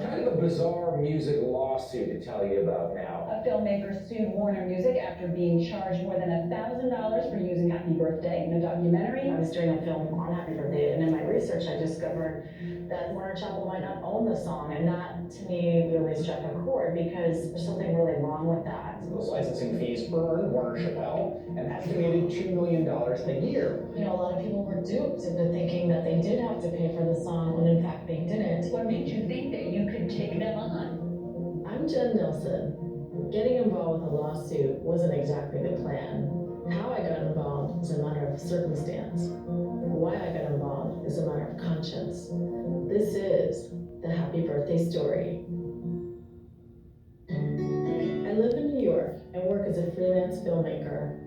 Kind of a bizarre music lawsuit to tell you about now. A filmmaker sued Warner Music after being charged more than $1,000 for using Happy Birthday in a documentary. I was doing a film on Happy Birthday, and in my research, I discovered that Warner Chappell might not own the song, and that, to me, really struck a chord because there's something really wrong with that. Those licensing fees earned Warner Chappell an estimated $2 million a year. You know, a lot of people were duped into thinking that they did have to pay for the song when in fact they didn't. What made you think that you could take them on? I'm Jen Nelson. Getting involved with a lawsuit wasn't exactly the plan. How I got involved is a matter of circumstance. Why I got involved is a matter of conscience. This is the Happy Birthday story. I live in New York and work as a freelance filmmaker.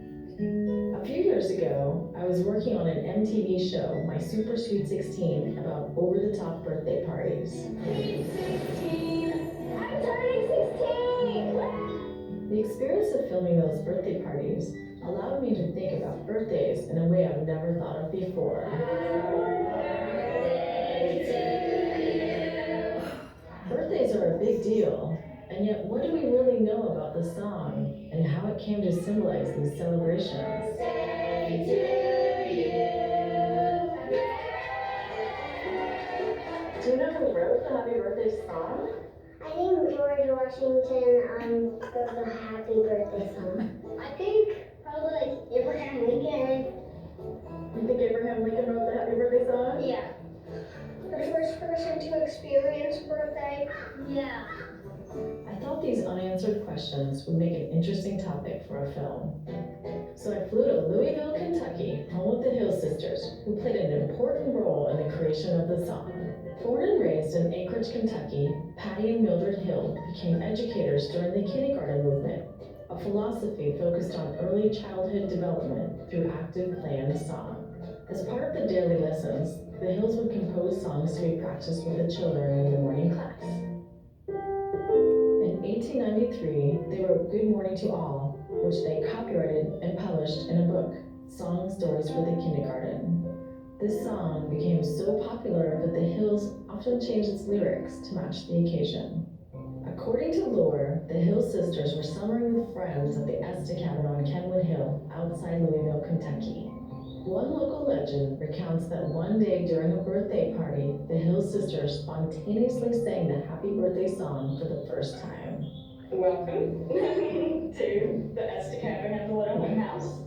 A few years ago, I was working on an MTV show, My Super Sweet 16, about over-the-top birthday parties. Sweet 16. I'm turning 16. The experience of filming those birthday parties allowed me to think about birthdays in a way I've never thought of before. Birthdays are a big deal, and yet what do we really know about the song and how it came to symbolize these celebrations? Do you know who wrote the Happy Birthday song? I think George Washington wrote the Happy Birthday song. I think probably like Abraham Lincoln. You think Abraham Lincoln wrote the Happy Birthday song? Yeah. The first person to experience birthday. Yeah. I thought these unanswered questions would make an interesting topic for a film. So I flew to Louisville, Kentucky, home of the Hill Sisters, who played an important role in the creation of the song. Born and raised in Anchorage, Kentucky, Patty and Mildred Hill became educators during the kindergarten movement, a philosophy focused on early childhood development through active play and song. As part of the daily lessons, the Hills would compose songs to be practiced with the children in the morning class. In 1893, they wrote Good Morning to All, which they copyrighted and published in a book, Song Stories for the Kindergarten. This song became so popular that the Hills often changed its lyrics to match the occasion. According to lore, the Hill Sisters were summering with friends at the Esta Cabin on Kenwood Hill, outside Louisville, Kentucky. One local legend recounts that one day during a birthday party, the Hill Sisters spontaneously sang the Happy Birthday song for the first time. Welcome to the Esta Cabin at the Little House.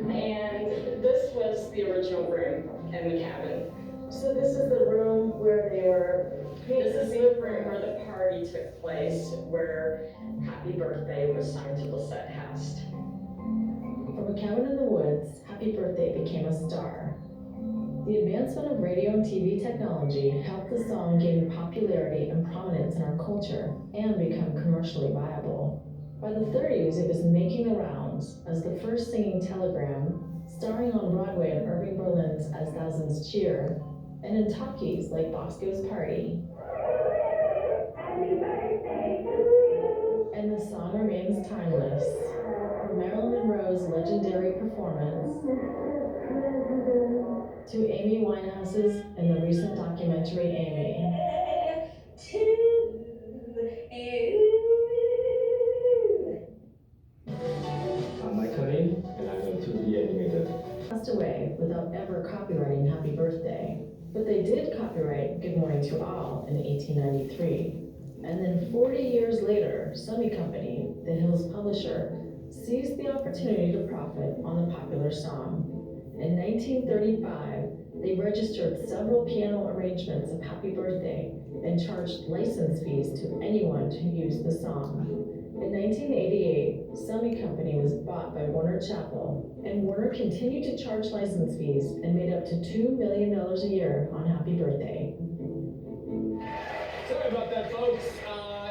And this was the original room in the cabin. So this is the room where they were This is the room where the party took place, where Happy Birthday was signed to Lisette Hast. From a cabin in the woods, Happy Birthday became a star. The advancement of radio and TV technology helped the song gain popularity and prominence in our culture and become commercially viable. By the 30s, it was making the rounds as the first singing telegram, starring on Broadway in Irving Berlin's As Thousands Cheer, and in talkies like Bosco's Party. And the song remains timeless. From Marilyn Monroe's legendary performance to Amy Winehouse's in the recent documentary Amy. I'm Mike Honey, and I'm going to be animated. Passed away without ever copyrighting Happy Birthday. But they did copyright Good Morning to All in 1893. And then 40 years later, Sony Company, the Hills publisher, seized the opportunity to profit on the popular song. In 1935, they registered several piano arrangements of Happy Birthday and charged license fees to anyone who used the song. In 1988, Sony Company was bought by Warner Chappell, and Warner continued to charge license fees and made up to $2 million a year on Happy Birthday. Sorry about that, folks.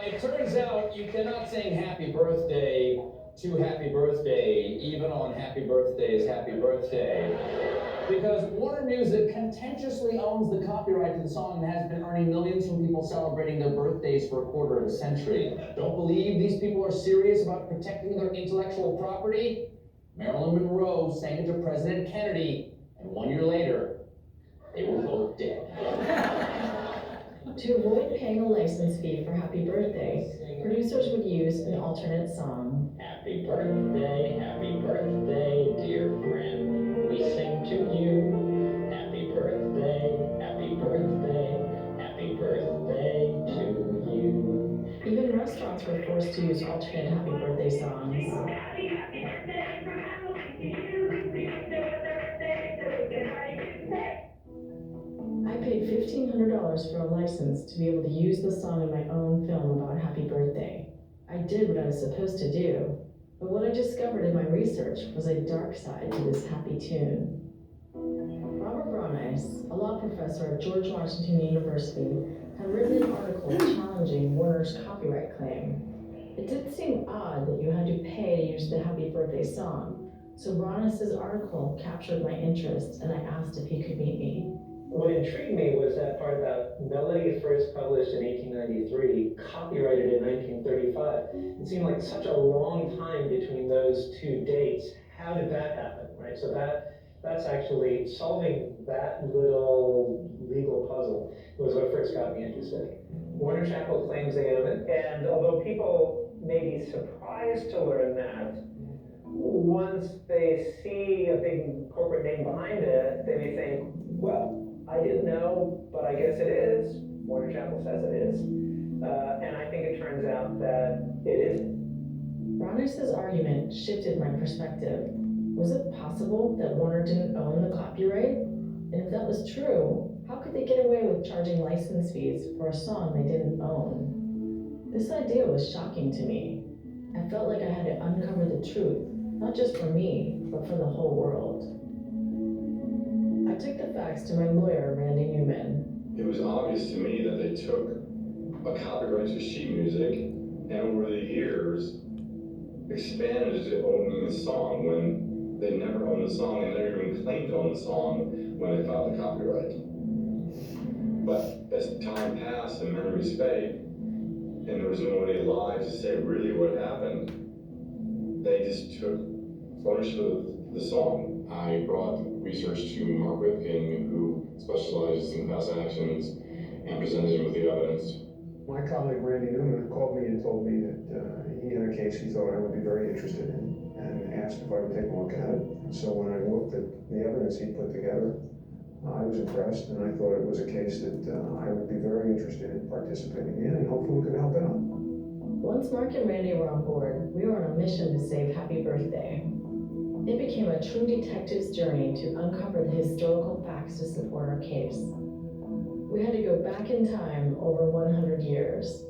It turns out you cannot sing Happy Birthday to Happy Birthday, even on Happy Birthday's Happy Birthday. Because Warner Music contentiously owns the copyright to the song and has been earning millions from people celebrating their birthdays for a quarter of a century. Don't believe these people are serious about protecting their intellectual property? Marilyn Monroe sang it to President Kennedy, and 1 year later, they were both dead. To avoid paying a license fee for Happy Birthday, producers would use an alternate song. Happy birthday, dear friend. We sing to you. Happy birthday, happy birthday, happy birthday to you. Even restaurants were forced to use alternate Happy Birthday songs. I paid $1,500 for a license to be able to use the song in my own film about Happy Birthday. I did what I was supposed to do, but what I discovered in my research was a dark side to this happy tune. Robert Brauneis, a law professor at George Washington University, had written an article challenging Warner's copyright claim. It did seem odd that you had to pay to use the Happy Birthday song, so Brauneis' article captured my interest and I asked if he could meet me. What intrigued me was that part about melody first published in 1893, copyrighted in 1935. It seemed like such a long time between those two dates. How did that happen, right? So that's actually solving that little legal puzzle was what first got me interested. Warner Chappell claims they own it, and although people may be surprised to learn that, once they see a big corporate name behind it, they may think, well, I didn't know, but I guess it is. Warner Chappell says it is. And I think it turns out that it isn't. Brauneis' argument shifted my perspective. Was it possible that Warner didn't own the copyright? And if that was true, how could they get away with charging license fees for a song they didn't own? This idea was shocking to me. I felt like I had to uncover the truth, not just for me, but for the whole world. I took the facts to my lawyer, Randy Newman. It was obvious to me that they took a copyright to sheet music and over the years expanded it to owning the song when they never owned the song and never even claimed to own the song when they filed the copyright. But as time passed and memories fade, and there was nobody alive to say really what happened, they just took ownership of the song. I brought research to Mark Ripken, who specializes in class actions and presented him with the evidence. My colleague Randy Newman called me and told me that he had a case he thought I would be very interested in and asked if I would take a look at it. So when I looked at the evidence he put together, I was impressed and I thought it was a case that I would be very interested in participating in and hopefully we could help out. Once Mark and Randy were on board, we were on a mission to save Happy Birthday. It became a true detective's journey to uncover the historical facts to support our case. We had to go back in time over 100 years.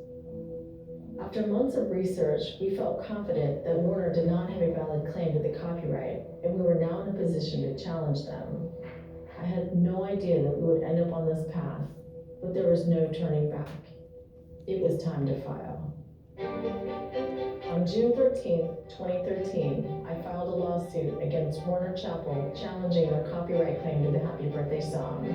After months of research, we felt confident that Warner did not have a valid claim to the copyright, and we were now in a position to challenge them. I had no idea that we would end up on this path, but there was no turning back. It was time to file. On June 13, 2013, I filed a lawsuit against Warner Chappell challenging our copyright claim to the Happy Birthday song.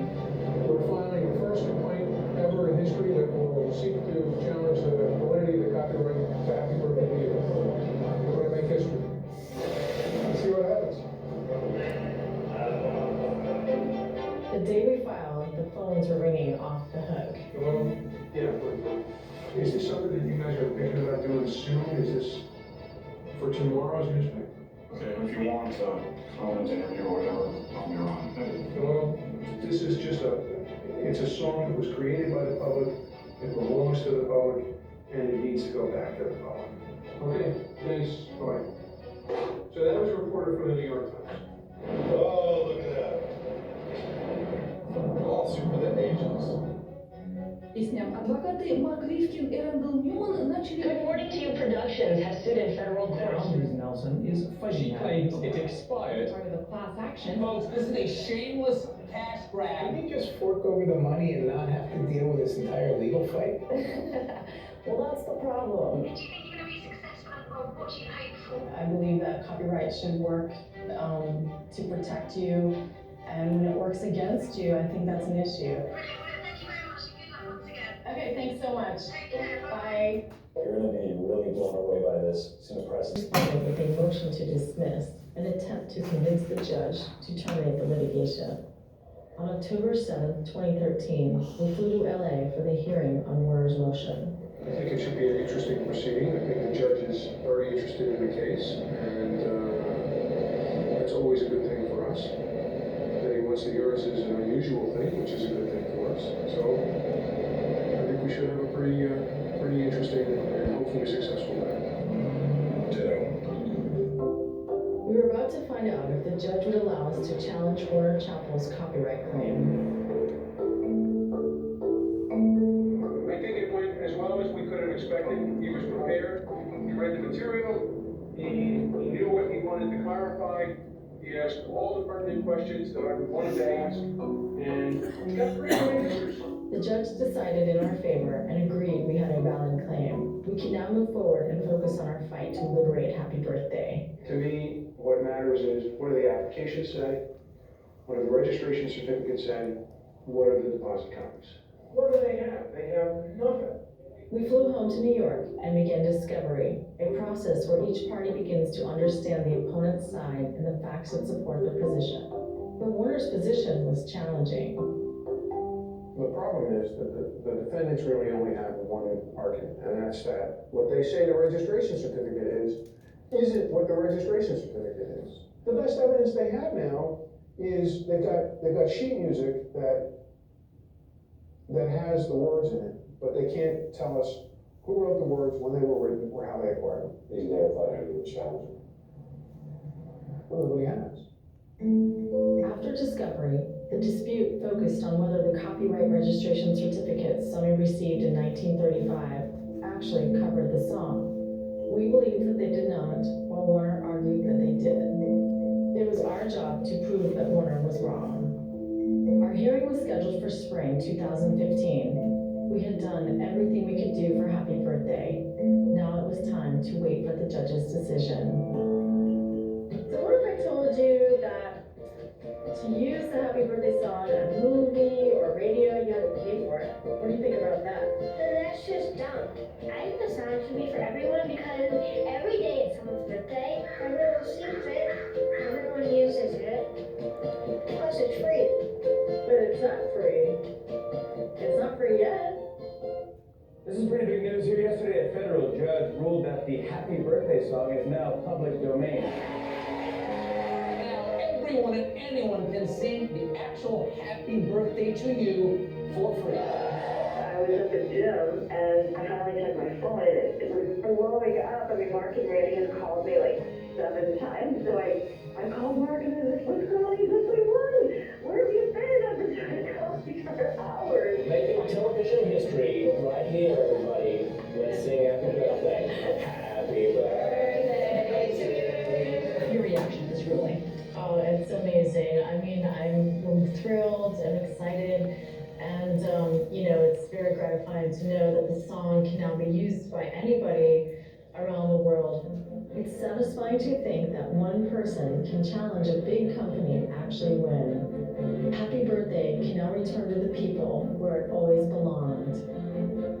We're filing the first complaint ever in history that will seek to challenge the validity of the copyright to Happy Birthday to You. We're going to make history. Let's see what happens. The day we filed, the phones were ringing off the hook. Hello? Yeah, is this something that you guys are thinking about doing soon? Is this for tomorrow's newspaper? Okay, if you want a comment interview or whatever, on your own. Well, this is just it's a song that was created by the public, it belongs to the public, and it needs to go back to the public. Okay, thanks, bye. So that was a reporter from the New York Times. Oh, look at that. Lawsuit for the Asians. Good Morning to You Productions have sued in federal court. Nelson is fuzzy. She claims it expired. Part of the class action. Folks, this is a shameless cash grab. Can you just fork over the money and not have to deal with this entire legal fight? Well, that's the problem. Do you think you're going to be successful, or what do you hope for? I believe that copyright should work to protect you, and when it works against you, I think that's an issue. Brilliant, well, thank you very much, and good luck once again. Okay, thanks so much. Take care, bye. Bye. You're gonna be really blown away by this as soon as press. Responded with a motion to dismiss, an attempt to convince the judge to terminate the litigation. On October 7, 2013, we flew to LA for the hearing on Warner's motion. I think it should be an interesting proceeding. I think the judge is very interested in the case, and that's always a good thing for us. That he wants to hear us is an unusual thing, which is a good thing for us. So I think we should have a pretty interesting and hopefully successful day. Ditto. We were about to find out if the judge would allow us to challenge Warner Chappell's copyright claim. I think it went as well as we could have expected. He was prepared. He read the material. He knew what he wanted to clarify. He asked all the pertinent questions that I wanted to ask, and he got pretty good answers. The judge decided in our favor and agreed we had a valid claim. We can now move forward and focus on our fight to liberate Happy Birthday. To me, what matters is what do the applications say? What do the registration certificates say? What are the deposit copies? What do they have? They have nothing. We flew home to New York and began discovery, a process where each party begins to understand the opponent's side and the facts that support their position. But Warner's position was challenging. The problem is that the defendants really only have one argument, and that's that what they say the registration certificate isn't what the registration certificate is. The best evidence they have now is they've got sheet music that has the words in it, but they can't tell us who wrote the words, when they were written, or how they acquired them. He's never thought anyone would challenge him. Well, nobody has. After discovery, the dispute focused on whether the copyright registration certificates Sony received in 1935 actually covered the song. We believe that they did not, while Warner argued that they did. It was our job to prove that Warner was wrong. Our hearing was scheduled for spring 2015. We had done everything we could do for Happy Birthday. Now it was time to wait for the judge's decision. So what if I told you that to use the Happy Birthday song in a movie or radio, you had to pay for it? What do you think about that? That's just dumb. I think the song should be for everyone because every day it's someone's birthday. Everyone sings it. Everyone uses it. Plus it's free. But it's not free. It's not free yet. This is pretty big news here. Yesterday, a federal judge ruled that the Happy Birthday song is now public domain. Now everyone and anyone can sing the actual Happy Birthday to You for free. I was at the gym and I finally checked my phone and it was blowing up. I mean, Mark and Randy has called me like 7 times. So I called Mark and I was like, what's going on? He's like, wait, what? Where have you been? I've been trying to call you for hours. Make here, everybody. Let's sing happy birthday. Happy birthday to you. Your reaction is really. Oh, it's amazing. I mean, I'm thrilled and excited, and it's very gratifying to know that the song can now be used by anybody around the world. It's satisfying to think that one person can challenge a big company and actually win. Happy Birthday can now return to the people where it always belonged.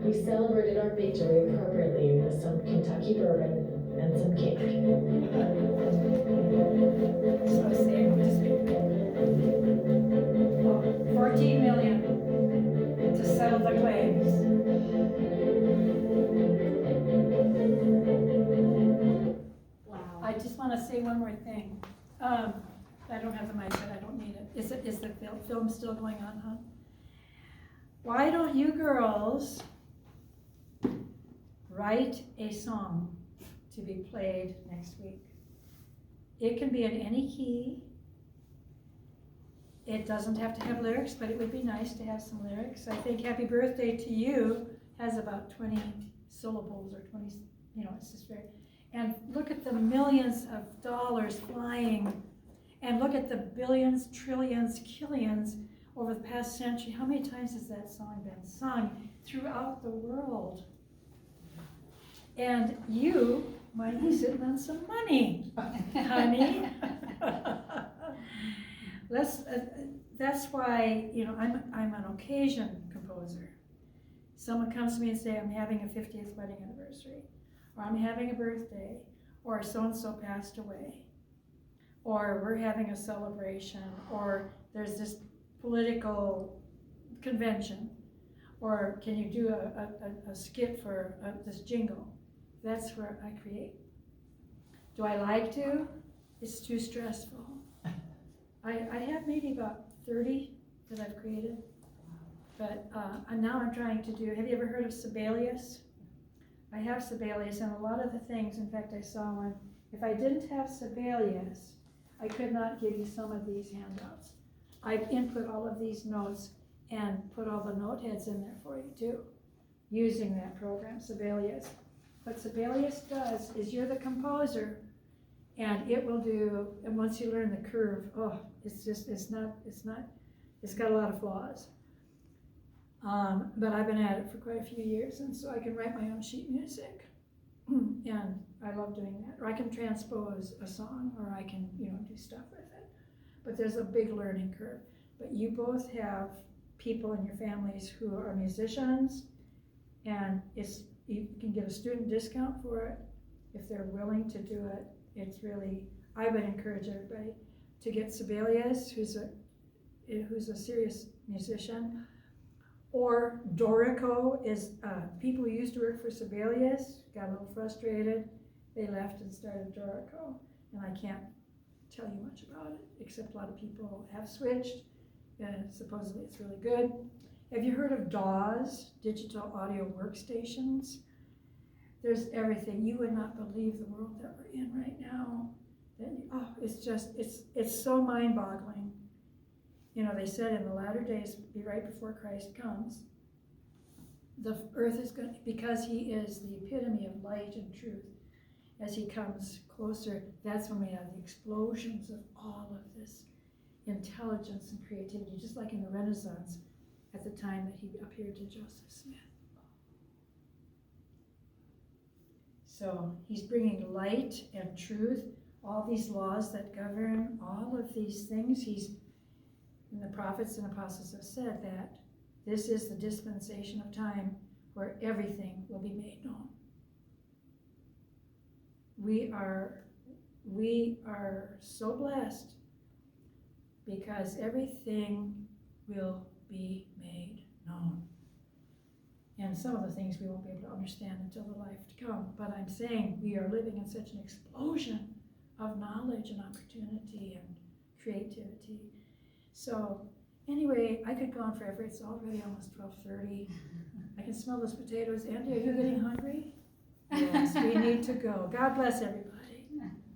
We celebrated our victory appropriately with some Kentucky bourbon and some cake. So say, just 14 million to settle the claims. Wow. I just want to say one more thing. I don't have the mic, but I don't need it. Is the film still going on, huh? Why don't you girls write a song to be played next week? It can be in any key. It doesn't have to have lyrics, but it would be nice to have some lyrics. I think Happy Birthday to You has about 20 syllables or 20, it's just very, and look at the millions of dollars flying, and look at the billions, trillions, killions over the past century. How many times has that song been sung throughout the world? And you might be sitting on some money, honey. That's why, I'm an occasion composer. Someone comes to me and say, I'm having a 50th wedding anniversary, or I'm having a birthday, or so-and-so passed away, or we're having a celebration, or there's this political convention, or can you do a skit for this jingle? That's where I create. Do I like to? It's too stressful. I have maybe about 30 that I've created, but now I'm trying to do, have you ever heard of Sibelius? I have Sibelius, and a lot of the things, in fact I saw one, if I didn't have Sibelius, I could not give you some of these handouts. I've input all of these notes and put all the note heads in there for you too, using that program, Sibelius. What Sibelius does is you're the composer, and it will do, and once you learn the curve, it's got a lot of flaws. But I've been at it for quite a few years, and so I can write my own sheet music, and I love doing that. Or I can transpose a song, or I can, do stuff with it. But there's a big learning curve. But you both have people in your families who are musicians, and you can get a student discount for it if they're willing to do it. It's really, I would encourage everybody to get Sibelius, who's a serious musician, or Dorico is, people who used to work for Sibelius got a little frustrated. They left and started Dorico, and I can't tell you much about it, except a lot of people have switched, and supposedly it's really good. Have you heard of DAWs, digital audio workstations? There's everything. You would not believe the world that we're in right now. It's so mind-boggling. They said in the latter days, be right before Christ comes, the earth is going to, because he is the epitome of light and truth, as he comes closer, that's when we have the explosions of all of this intelligence and creativity, just like in the Renaissance at the time that he appeared to Joseph Smith. So he's bringing light and truth, all these laws that govern all of these things. And the prophets and apostles have said that this is the dispensation of time where everything will be made known. We are so blessed because everything will be made known. And some of the things we won't be able to understand until the life to come. But I'm saying we are living in such an explosion of knowledge and opportunity and creativity. So anyway, I could go on forever. It's already almost 12:30. I can smell those potatoes. Andy, are you getting hungry? Yes, we need to go. God bless everybody.